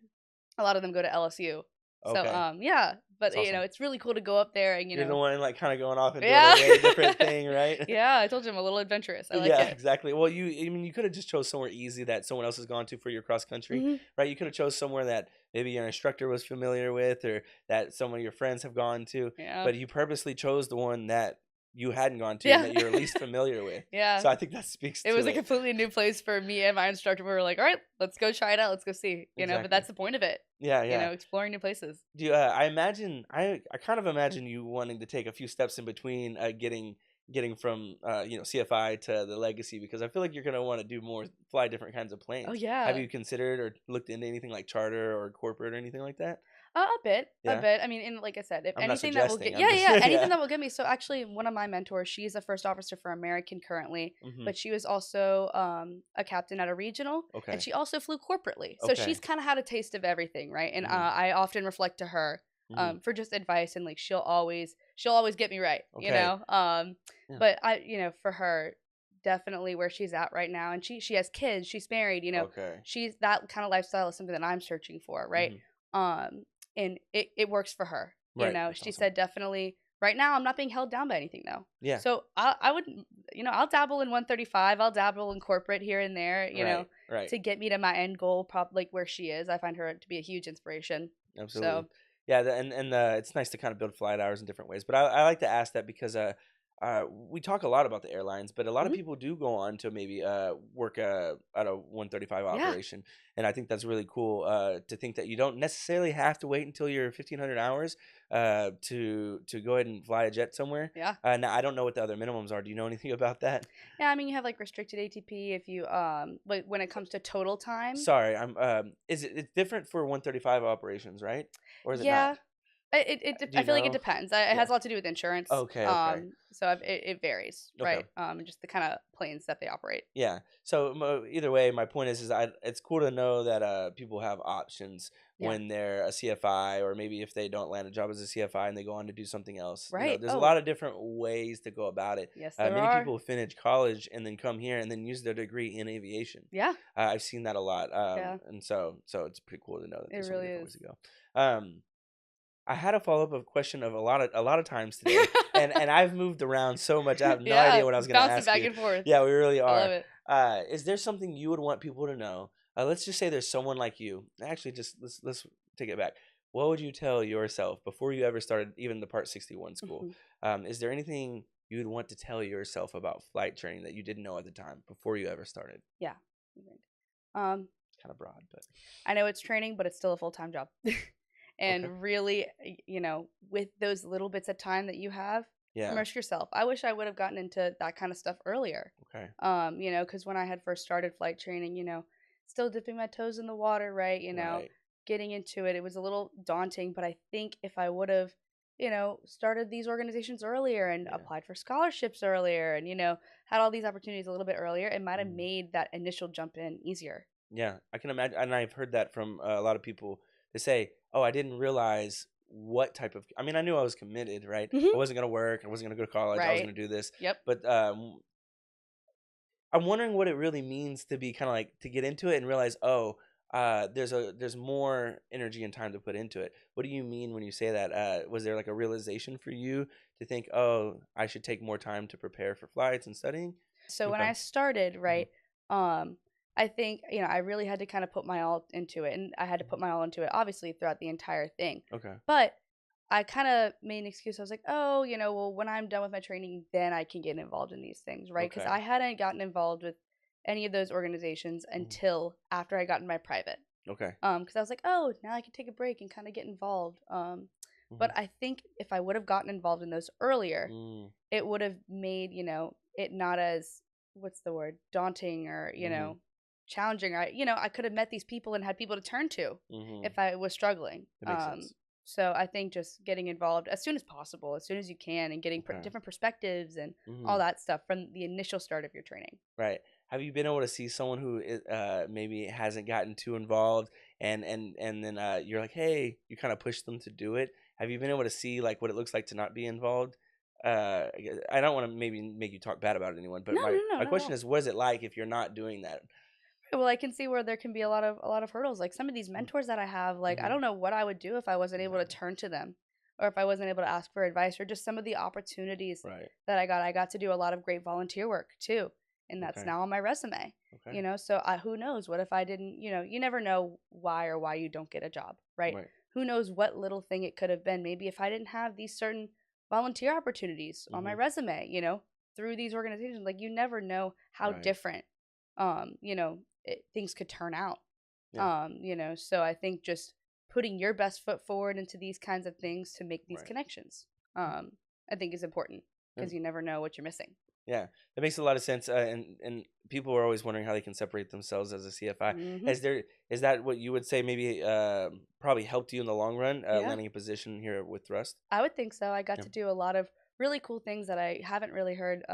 a lot of them go to LSU. So Okay. yeah, but That's awesome. it's really cool to go up there and You're the one like kind of going off and doing a yeah. way different thing, right? Yeah, I told you I'm a little adventurous. I like Yeah, it. exactly. Well, I mean, you could have just chose somewhere easy that someone else has gone to for your cross country, Mhm. right? You could have chose somewhere that maybe your instructor was familiar with, or that some of your friends have gone to, Yeah. but you purposely chose the one that you hadn't gone to and Yeah. that you're least familiar with. Yeah. So I think that speaks It to was a it. completely new place for me and my instructor. We were like, "All right, let's go try it out. Let's go see." But Exactly. that's the point of it. Yeah, yeah. Exploring new places. Do you, I kind of imagine you wanting to take a few steps in between getting from CFI to the legacy because I feel like you're gonna want to do more fly different kinds of Oh planes. Have yeah. you considered or looked into anything like charter or corporate or anything like that? A bit, a Yeah, bit. I mean, and like I said, if I'm not anything that will suggesting. get, I'm yeah, just yeah, yeah, anything yeah. that will get me. So actually, one of my mentors, she's a first officer for American currently, Hmm. but she was also a captain at a regional, and Okay. she also flew corporately. So she's Okay. kind of had a taste of everything, right? And Hmm. I often reflect to her Hmm. for just advice, and like she'll always get me right, you Okay. know. Yeah. But for her, definitely where she's at right now, and she has kids, she's married, Okay. she's that kind of lifestyle is something that I'm searching for, right? Hmm. Um, and it works for her. Right. That's She awesome. said definitely right now I'm not being held down by anything though. Yeah. So I would, I'll dabble in 135, I'll dabble in corporate here and there, Right. Right. to get me to my end goal, like where she is. I find her to be a huge inspiration. Absolutely. So, Yeah, and it's nice to kind of build flight hours in different ways. But I like to ask that because we talk a lot about the airlines, but a lot of mhm, people do go on to maybe work at a 135 yeah, operation, and I think that's really cool to think that you don't necessarily have to wait until you're 1,500 hours to go ahead and fly a jet somewhere. yeah. Now I don't know what the other minimums are. Do you know anything about that? Yeah, I mean you have like restricted ATP if you but when it comes to total time, Sorry, I'm. Is it? It's different for 135 operations, right? Or is it not? yeah. Do I you feel like it know? depends. It Yeah. has a lot to do with insurance. Okay. Okay. So it varies, Okay. right? And just the kind of planes that they operate. Yeah. So either way, my point is it's cool to know that people have options Yeah. when they're a CFI, or maybe if they don't land a job as a CFI and they go on to do something else. Right. There's a Oh, lot of different ways to go about it. yes, there Many are. people finish college and then come here and then use their degree in aviation. Yeah. I've seen that a lot, Yeah. and so it's pretty cool to know that It there's so many really different ways is. to go. I had a follow up of question of a lot of times today, and I've moved around so much. I have no Yeah. idea what I was going to Bouncing ask back you. and forth. Yeah, we really I love are. it. Is there something you would want people to know? Let's just say there's someone like you. Actually, just let's take it back. What would you tell yourself before you ever started even the Part 61 school? Mhm. Is there anything you would want to tell yourself about flight training that you didn't know at the time before you ever started? Yeah. I think. Um, It's kind of broad, but I know it's training, but it's still a full time job. okay. And really, with those little bits of time that you have, Yeah. immerse yourself. I wish I would have gotten into that kind of stuff earlier. Okay. Because when I had first started flight training, still dipping my toes in the water, right? Right. Getting into it, it was a little daunting, but I think if I would have, started these organizations earlier and Yeah. applied for scholarships earlier and, had all these opportunities a little bit earlier, it might have Mhm. made that initial jump in easier. Yeah, I can imagine, and I've heard that from a lot of people. They say, "Oh, I didn't realize what type of." I mean, I knew I was committed, right? I Hmm. wasn't gonna work. I wasn't gonna go to college. I was Right. gonna do this. Yep. But I'm wondering what it really means to be kind of like to get into it and realize, oh, there's more energy and time to put into it. What do you mean when you say that? Was there like a realization for you to think, oh, I should take more time to prepare for flights and studying? So when Okay. I started, Hmm. right, I think, I really had to kind of put my all into it. And I had to put my all into it, obviously, throughout the entire thing. Okay. But I kind of made an excuse. I was like, oh, well, when I'm done with my training, then I can get involved in these things, right? Because Okay. I hadn't gotten involved with any of those organizations Hmm. until after I got in my private. Okay. Because I was like, oh, now I can take a break and kind of get involved. Hmm. But I think if I would have gotten involved in those earlier, Mm. it would have made, it not as, what's the word, daunting or, Hmm. challenging. I could have met these people and had people to turn to Hmm. if I was struggling. That makes sense. So I think just getting involved as soon as possible, as soon as you can, and getting Okay. different perspectives and all Hmm. that stuff from the initial start of your training. Right. Have you been able to see someone who maybe hasn't gotten too involved, and then you're like, hey, you kind of push them to do it? Have you been able to see like what it looks like to not be involved? I don't want to maybe make you talk bad about anyone, but No, no, no, my not at question all. is, what is it like if you're not doing that? Well, I can see where there can be a lot of hurdles. Like some of these mentors that I have, like I Mm-hmm. don't know what I would do if I wasn't able to Right. turn to them, or if I wasn't able to ask for advice, or just some of the opportunities Right. that I got. I got to do a lot of great volunteer work too, and that's Okay. now on my resume. Okay. So who knows? What if I didn't? You never know why you don't get a job, right? Right. Who knows what little thing it could have been? Maybe if I didn't have these certain volunteer opportunities on my Mm-hmm. resume, through these organizations, like you never know how Right. different things could turn out. Yeah. So I think just putting your best foot forward into these kinds of things to make these Right. connections, Okay. I think is important Yeah. because you never know what you're missing. Yeah, that makes a lot of sense. And people are always wondering how they can separate themselves as a CFI. Hmm. Is that what you would say maybe probably helped you in the long run, Yeah, landing a position here with Thrust? I would think so. I got Yeah. to do a lot of really cool things that I haven't really heard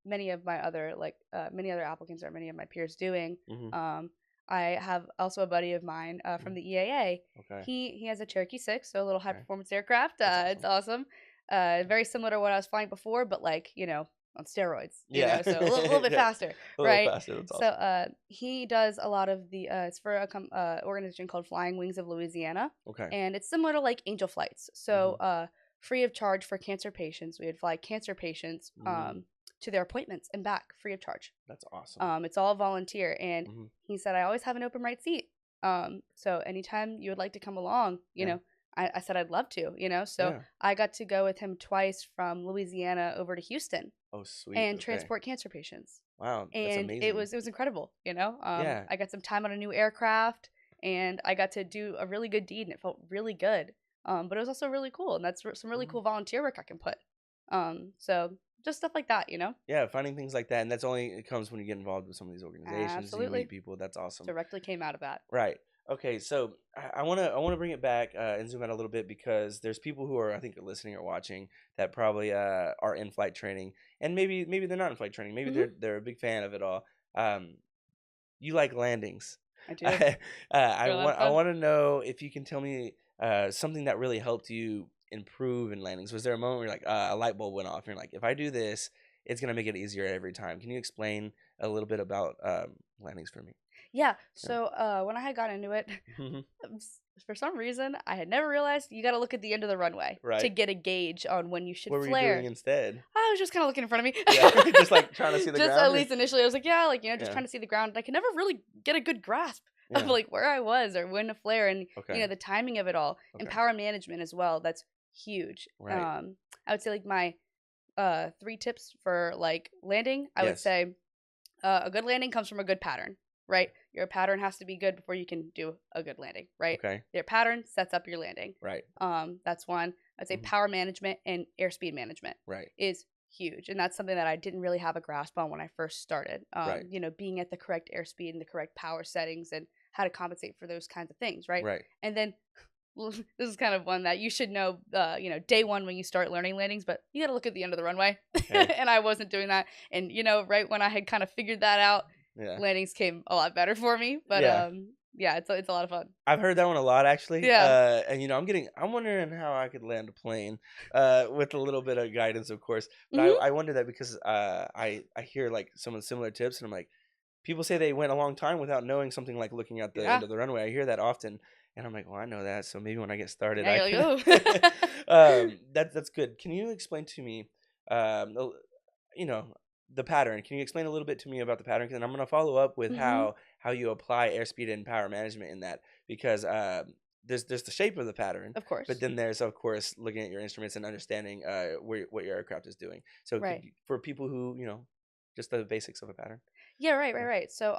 many of my other many other applicants or many of my peers doing. Mm-hmm. Um, I have also a buddy of mine from the EAA. Okay. He has a Cherokee 6, so a little high Okay. performance aircraft. That's It's awesome. awesome. Very similar to what I was flying before, but like on steroids. Yeah. So a little bit Yeah. faster, A little right? faster. That's So awesome. he does a lot of the it's for a organization called Flying Wings of Louisiana, Okay. and it's similar to like Angel Flights. So Mm-hmm. free of charge for cancer patients. We would fly cancer patients Mm, to their appointments and back free of charge. that's awesome. It's all volunteer. And Mm-hmm. he said, I always have an open right seat. So anytime you would like to come along, Yeah. I said I'd love to, So Yeah. I got to go with him twice from Louisiana over to Houston Oh, sweet. and Okay. transport cancer patients. Wow, that's And it amazing. was incredible, Yeah. I got some time on a new aircraft and I got to do a really good deed and it felt really good. But it was also really cool and that's some really Mhm. cool volunteer work I can put. So just stuff like that, Yeah, finding things like that, and that's only it comes when you get involved with some of these organizations and you meet Absolutely. people. That's awesome. Directly came out of that. Right. Okay. So I wanna bring it back and zoom out a little bit because there's people who are I think listening or watching that probably are in flight training, and maybe they're not in flight training. Maybe Hmm. they're a big fan of it all. Um, you like landings. I do. I They're a lot of want I fun. want to know if you can tell me something that really helped you improve in landings. Was there a moment where you're like a light bulb went off and you're like, if I do this, it's gonna make it easier every time? Can you explain a little bit about landings for me? Yeah. Yeah. So when I had gotten into it, Mhm. for some reason, I had never realized you got to look at the end of the runway to Right. get a gauge on when you should What were you doing flare. instead? I was just kind of looking in front of me. Yeah, just like trying to see the Just at ground. Or... least initially, I was like, yeah, like, just Yeah. trying to see the ground. I could never really get a good grasp of Yeah. like where I was or when to flare and, Okay. the timing of it all and Okay. power management as well. That's huge. Right. I would say like my 3 tips for like landing, I would Yes. say a good landing comes from a good pattern, right? Your pattern has to be good before you can do a good landing, right? Okay. Your pattern sets up your landing. Right. That's one. I'd say Mhm. power management and airspeed management Right. is huge, and that's something that I didn't really have a grasp on when I first started. Right. Being at the correct airspeed and the correct power settings and how to compensate for those kinds of things, right? Right. And then well, this is kind of one that you should know, day one when you start learning landings, but you got to look at the end of the runway. Okay. And I wasn't doing that. And, right when I had kind of figured that out, Yeah. landings came a lot better for me. But, Yeah. yeah, it's a lot of fun. I've heard that one a lot actually. Yeah. And I'm wondering how I could land a plane with a little bit of guidance, of course. But Hmm. I wonder that because I hear like some of the similar tips, and I'm like, people say they went a long time without knowing something like looking at the Yeah. end of the runway. I hear that often, and I'm like, well, I know that, so maybe when I get started, Yeah, I you're can. like, oh. That's good. Can you explain to me, the- you know, the pattern? Can you explain a little bit to me about the pattern? And I'm gonna follow up with Hmm. how you apply airspeed and power management in that because there's the shape of the pattern, Of course. but then there's of course looking at your instruments and understanding what your aircraft is doing. So Right. for people who just the basics of a pattern. Yeah, right, right, Yeah. right. So,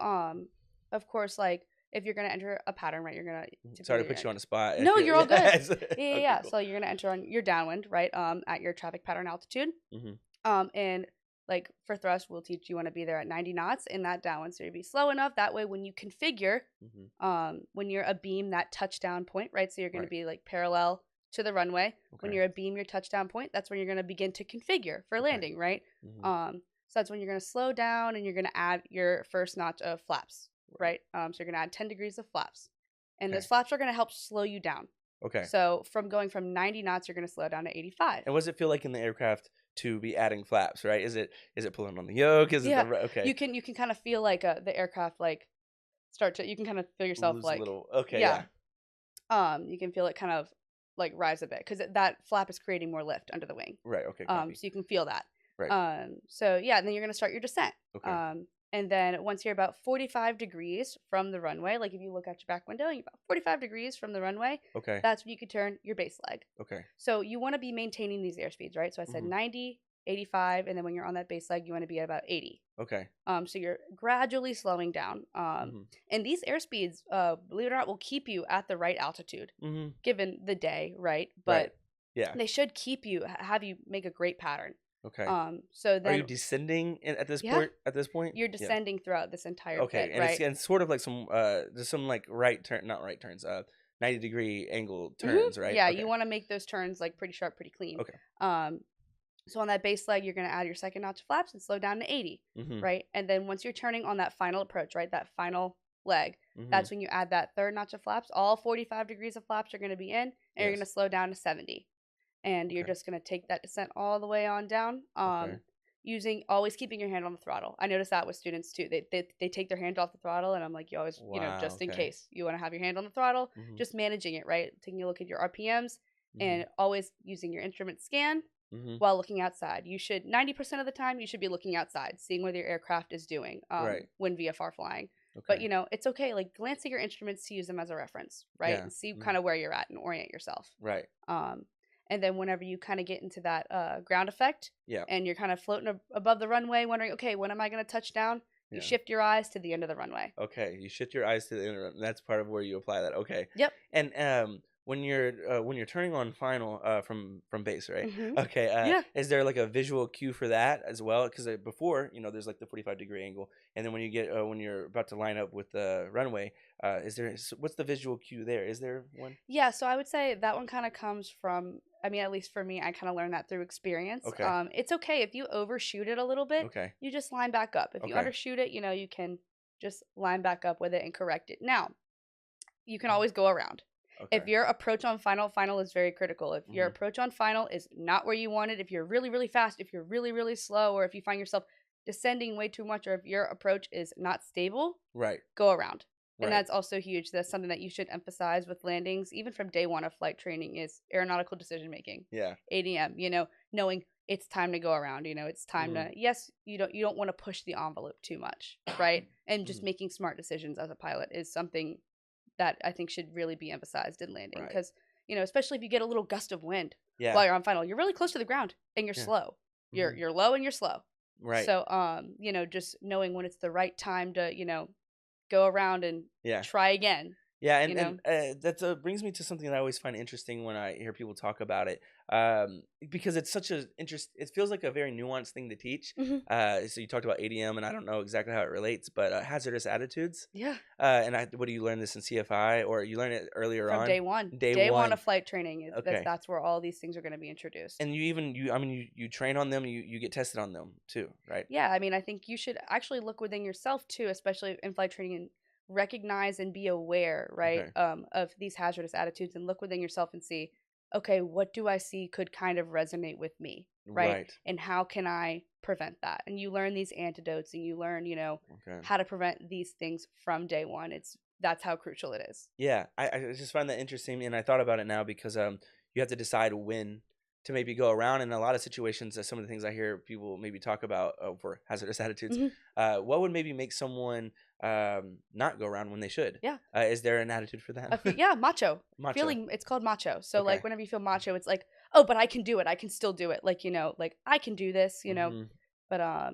of course, like if you're gonna enter a pattern, right, you're gonna Sorry typically to put you on the spot. no, you're all good. Yes. Yeah, Okay, yeah. cool. So you're gonna enter on your downwind, right? At your traffic pattern altitude. Hmm. And like for thrust, we'll teach you want to be there at 90 knots in that downwind, so you'll be slow enough. That way, when you configure, Hmm. when you're abeam that touchdown point, right? So you're gonna Right. be like parallel to the runway. When Okay. you're abeam your touchdown point, that's when you're gonna begin to configure for Okay. landing, right? Hmm. So that's when you're gonna slow down and you're gonna add your first notch of flaps, Right. right? So you're gonna add 10 degrees of flaps, and those Okay. flaps are gonna help slow you down. Okay. So from going from 90 knots, you're gonna slow down to 85. And what does it feel like in the aircraft to be adding flaps? Right? Is it pulling on the yoke? Is it Yeah, the okay? you can kind of feel like the aircraft like start to. You can kind of feel yourself Lose a like little. Okay. yeah. Yeah. You can feel it kind of like rise a bit because that flap is creating more lift under the wing. Right. Okay. Copy. So you can feel that. Right. So yeah, and then you're gonna start your descent. Okay. And then once you're about 45 degrees from the runway, like if you look out your back window, you're about 45 degrees from the runway, Okay. that's when you could turn your base leg. Okay. So you want to be maintaining these airspeeds, right? So I said Mhm. 90, 85, and then when you're on that base leg, you want to be at about 80. Okay. So you're gradually slowing down. Mhm. And these airspeeds, believe it or not, will keep you at the right altitude, Mhm. given the day, right? Right. But Yeah. they should keep you, have you make a great pattern. Okay. So Are you then, descending at this yeah, point? At this point? you're Yeah. descending throughout this entire Okay, bit, and right? it's sort of like some there's some like right turn, not right turns, 90-degree angle Hmm. turns, right? Yeah, Okay. you want to make those turns like pretty sharp, pretty clean. Okay. Um, so on that base leg, you're going to add your second notch of flaps and slow down to 80, Mhm. right? And then once you're turning on that final approach, right, that final leg, Mhm. that's when you add that third notch of flaps. All 45 degrees of flaps are going to be in, and you're going to Yes. slow down to 70. And you're Okay. just going to take that descent all the way on down. Okay. Using always keeping your hand on the throttle. I notice that with students too. They take their hand off the throttle, and I'm like, you always, Wow. just in Okay. case you want to have your hand on the throttle, Mhm. just managing it, right? Taking a look at your RPMs Mhm. and always using your instrument scan Mhm. while looking outside. You should 90% of the time you should be looking outside, seeing what your aircraft is doing Right. when VFR flying. But Okay. it's okay. Like glance at your instruments to use them as a reference, right? Yeah. And see Mhm. kind of where you're at and orient yourself. Right. Um, and then whenever you kind of get into that ground effect Yeah. and you're kind of floating above the runway, wondering, okay, when am I going to touch down? You Yeah. shift your eyes to the end of the runway. Okay. You shift your eyes to the internet, and that's part of where you apply that. Okay. Yep. And when you're turning on final from base, right? Hmm. Okay. Yeah. Is there like a visual cue for that as well? Because before, there's like the 45-degree angle, and then when you get when you're about to line up with the runway, what's the visual cue there? Is there one? Yeah. So I would say that one kind of comes from, I mean, at least for me, I kind of learned that through experience. Okay. It's okay if you overshoot it a little bit, Okay. you just line back up. If you Okay. undershoot it, you can just line back up with it and correct it. Now, you can Mhm. always go around. If Okay. your approach on final is very critical. If your Mhm. approach on final is not where you want it, if you're really, really fast, if you're really, really slow, or if you find yourself descending way too much, or if your approach is not stable, Right. go around. And Right. that's also huge. That's something that you should emphasize with landings, even from day one of flight training, is aeronautical decision making. Yeah. ADM, knowing it's time to go around, it's time Mhm. to, yes, you don't want to push the envelope too much, right? And just Mhm. making smart decisions as a pilot is something that I think should really be emphasized in landing Right. because, especially if you get a little gust of wind Yeah. while you're on final, you're really close to the ground and you're Yeah. slow. You're Mhm. you're low and you're slow. Right. So just knowing when it's the right time to, go around and Yeah. try again, Yeah, you know. that brings me to something that I always find interesting when I hear people talk about it, because it's such a interest. It feels like a very nuanced thing to teach. Mhm. So you talked about ADM, and I don't know exactly how it relates, but hazardous attitudes. Yeah. What do you learn this in CFI, or you learn it earlier From on? day one. Day Day one one. of flight training is that's Okay, that's where all these things are going to be introduced. and I mean, you train on them. You get tested on them too, right? Yeah, I mean, I think you should actually look within yourself too, especially in flight training, and recognize and be aware, right, Okay. of these hazardous attitudes, and look within yourself and see, okay, what do I see could kind of resonate with me, right? Right. And how can I prevent that? And you learn these antidotes, and you learn, Okay. how to prevent these things from day one. That's how crucial it is. Yeah, I just find that interesting, and I thought about it now because you have to decide when to maybe go around. In a lot of situations, some of the things I hear people maybe talk about for hazardous attitudes, Mhm. what would maybe make someone not go around when they should? Yeah. Is there an attitude for that? Yeah, macho. Macho. Feeling it's called macho. So like Okay. whenever you feel macho, it's like, oh, but I can do it. I can still do it. Like, like I can do this, Hmm. but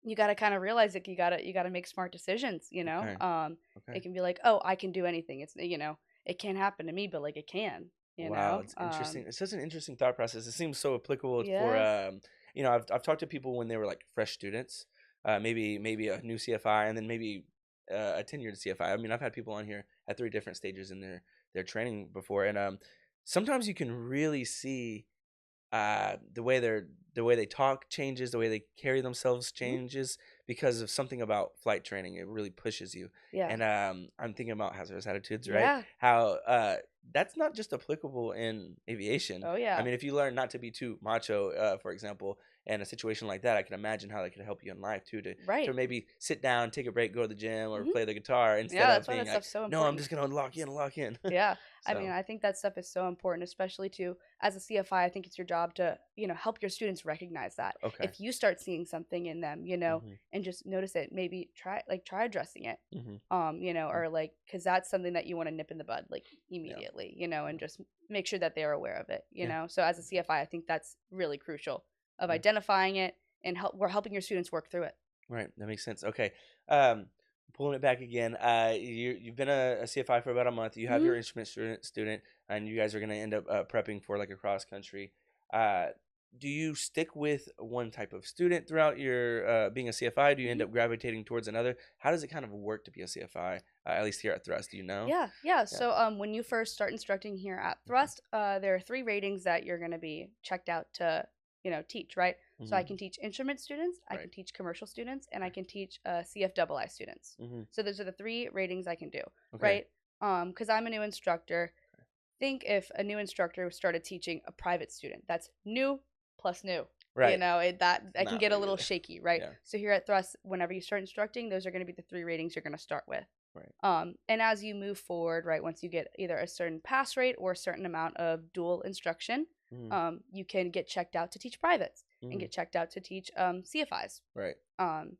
you got to kind of realize that you got to make smart decisions, Okay. it Okay. can be like, oh, I can do anything. It's, it can't happen to me, but like it can, Wow, it's interesting. It's such an interesting thought process. It seems so applicable for yes. I've talked to people when they were like fresh students, maybe a new CFI, and then maybe a tenured CFI. I mean, I've had people on here at 3 different stages in their training before, and sometimes you can really see the way they talk changes, the way they carry themselves Mhm. changes because of something about flight training. It really pushes you. Yeah. And I'm thinking about hazardous attitudes, right? Yeah. How that's not just applicable in aviation. Oh I yeah. mean, if you learn not to be too macho, for example, in a situation like that, I can imagine how that could help you in life too. To Right. maybe sit down, take a break, go to the gym, or Hmm. play the guitar instead Yeah, of that's why being that like, stuff's so no, I'm important. just gonna lock in. Yeah. I mean, So I think that stuff is so important, especially to, as a CFI, I think it's your job to, help your students recognize that. okay. If you start seeing something in them, Hmm. and just notice it, maybe try addressing it. Hmm. Or like, cause that's something that you want to nip in the bud, like Yeah. immediately, and just make sure that they're aware of it, Yeah. So as a CFI, I think that's really crucial of Yeah. identifying it and we're helping your students work through it. Right, that makes sense. Okay, pulling it back again. You've been a CFI for about a month. You have Hmm. your instrument student, and you guys are going to end up prepping for like a cross country. Uh, do you stick with one type of student throughout your being a CFI? Do you end Mhm. up gravitating towards another? How does it kind of work to be a CFI? At least here at Thrust, do you know? Yeah, yeah. Yeah. So when you first start instructing here at Mhm. Thrust, there are 3 ratings that you're going to be checked out to, teach, right? So I Mhm. can teach instrument students, I Right. can teach commercial students, and I Right. can teach CFII students. Mhm. So those are the 3 ratings I can do, Okay. right? Because I'm a new instructor. Think if a new instructor started teaching a private student, that's new plus new. Right. That can Not get a very little good. shaky, right? Yeah. So here at Thrust, whenever you start instructing, those are going to be the 3 ratings you're going to start with. Right. And as you move forward, right, once you get either a certain pass rate or a certain amount of dual instruction, Mhm. you can get checked out to teach privates and Mhm. get checked out to teach CFIs. Right. Um,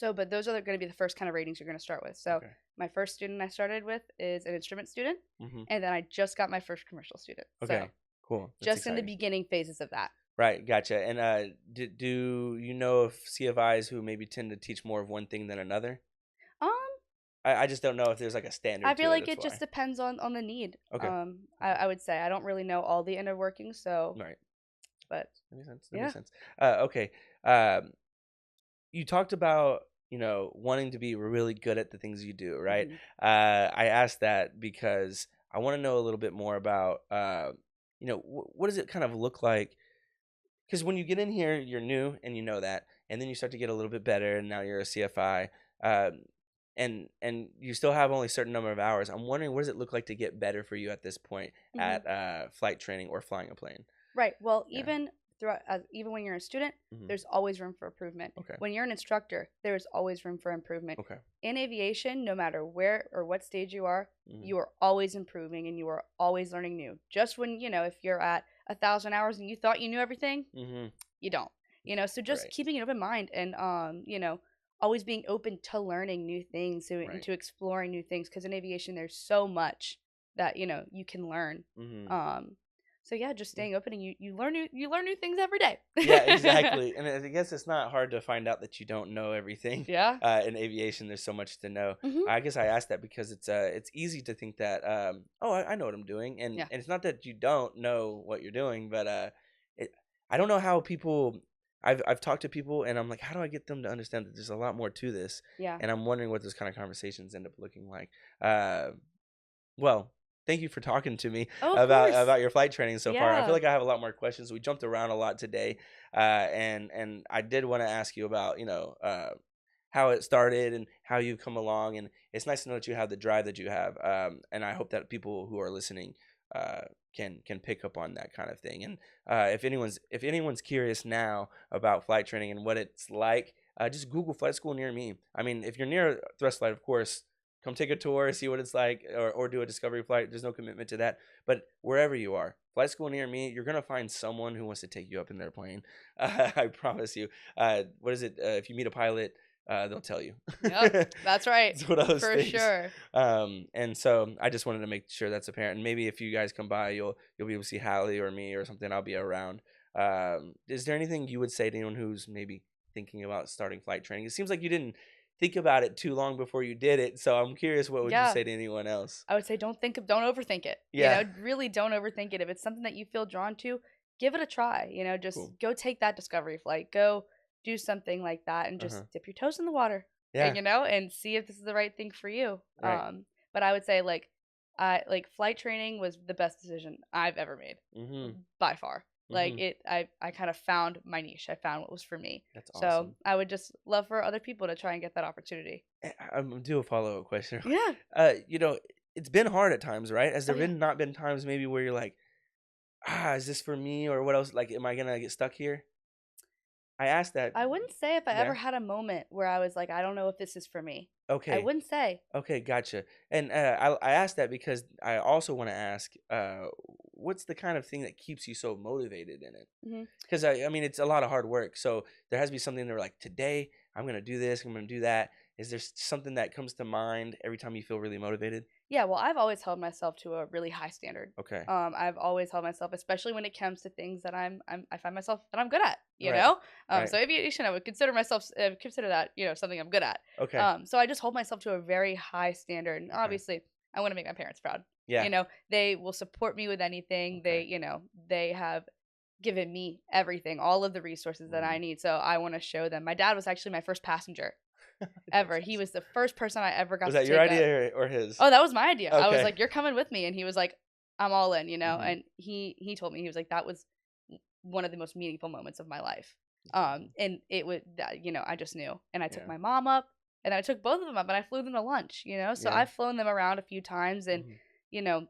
but those are going to be the first kind of ratings you're going to start with. So Okay. my first student I started with is an instrument student, Mhm. and then I just got my first commercial student. So Okay. Cool. That's just in the exciting. beginning phases of that. Right. Gotcha. And do you know if CFIs who maybe tend to teach more of one thing than another? Um, I just don't know if there's like a I standard feel to it. like That's it just why. depends on the need. Okay. I would say I don't really know all the inner workings, so Right. but That makes sense. That yeah. makes sense. Okay. Um, you talked about wanting to be really good at the things you do, right? Mhm. I asked that because I want to know a little bit more about what does it kind of look like? Because when you get in here, you're new and you know that, and then you start to get a little bit better, and now you're a CFI, and you still have only a certain number of hours. I'm wondering, what does it look like to get better for you at this point Mhm. at flight training or flying a plane? Right. Well, Yeah. even when you're a student, Hmm. there's always room for improvement. Okay. When you're an instructor, there's always room for improvement. Okay. In aviation, no matter where or what stage Hmm. you are always improving and you are always learning new. Just when, if you're at 1,000 hours and you thought you knew everything, Hmm. you don't. So just Right. keeping an open mind and always being open to learning new things and Right. to exploring new things because in aviation there's so much that you can learn. Hmm. Um so yeah, just Yeah. staying open and you learn new things every day. Yeah, exactly. And I guess it's not hard to find out that you don't know everything. Yeah. In aviation, there's so much to know. Mhm. I guess I asked that because it's easy to think that I know what I'm doing, and Yeah. and it's not that you don't know what you're doing, but it, I don't know how people. I've talked to people, and I'm like, how do I get them to understand that there's a lot more to this? Yeah. And I'm wondering what those kind of conversations end up looking like. Uh, well, thank you for talking to me Oh, of about course. your flight training so far. I feel Yeah. like I have a lot more questions. We jumped around a lot today, and I did want to ask you about how it started and how you've come along. And it's nice to know that you have the drive that you have. And I hope that people who are listening uh, can pick up on that kind of thing. And if anyone's curious now about flight training and what it's like, just Google flight school near me. I mean, if you're near Thrust Flight, of course, come take a tour, see what it's like, or do a discovery flight. There's no commitment to that. But wherever you are, flight school near me, you're going to find someone who wants to take you up in their plane. I promise you. What is it? If you meet a pilot, they'll tell you. Yep. That's right. It's one of those For things. sure. And so I just wanted to make sure that's apparent. And maybe if you guys come by, you'll be able to see Halley or me or something. I'll be around. Is there anything you would say to anyone who's maybe thinking about starting flight training? It seems like you didn't think about it too long before you did it. So I'm curious, what would you Yeah. say to anyone else? I would say don't overthink it. Yeah. Really don't overthink it. If it's something that you feel drawn to, give it a try. Just Cool. go take that discovery flight. Go do something like that and Uh just huh. dip your toes in the water. Yeah. And see if this is the right thing for you. Right. But I would say like flight training was the best decision I've ever made Mhm. by far. Like Mhm. I kind of found my niche. I found what was for me. That's So awesome. I would just love for other people to try and get that opportunity. I'm gonna do a follow up question. Yeah. It's been hard at times, right? Has Oh there yeah. been not been times maybe where you're like, is this for me or what else? Like, am I gonna get stuck here? I asked that. I wouldn't say if I ever Yeah. had a moment where I was like, I don't know if this is for me. I Okay. wouldn't say. Okay, gotcha. And I asked that because I also want to ask, what's the kind of thing that keeps you so motivated in it? Hmm. Because I mean, it's a lot of hard work. So there has to be something that like, today I'm gonna do this, I'm gonna do that. Is there something that comes to mind every time you feel really motivated? Yeah, well, I've always held myself to a really high standard. Okay. I've always held myself, especially when it comes to things that I find myself that I'm good at. Right. Right. So aviation, I would consider that something I'm good at. Okay. So I just hold myself to a very high standard, and Okay. obviously, I want to make my parents proud. Yeah. They will support me with anything. Okay. They have given me everything, all of the resources that I need. So I want to show them. My dad was actually my first passenger ever. He was the first person I ever got Was to that your take up. idea or his? Oh, that was my idea. I was Okay. like, "You're coming with me," and he was like, "I'm all in," Mhm. And he told me, he was like, "That was one of the most meaningful moments of my life." That's awesome. And it would that I just knew, and I took Yeah. my mom up, and I took both of them up, and I flew them to lunch. So Yeah. I've flown them around a few times, and Mhm. you know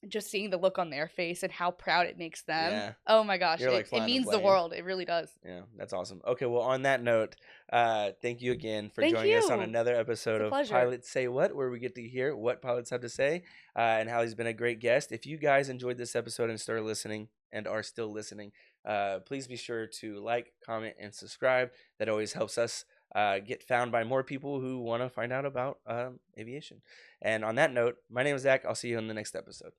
just seeing the look on their face and how proud it makes them. Yeah. Oh my gosh, You're like it flying a means the plane. world. It really does. Yeah, that's awesome. Okay, well, on that note, thank you again for Thank joining us on you. another It's episode a of pleasure. Pilots Say What, where we get to hear what pilots have to say, and Hallie's been a great guest. If you guys enjoyed this episode and are still listening, please be sure to like, comment, and subscribe. That always helps us get found by more people who want to find out about aviation. And on that note, my name is Zach. I'll see you in the next episode.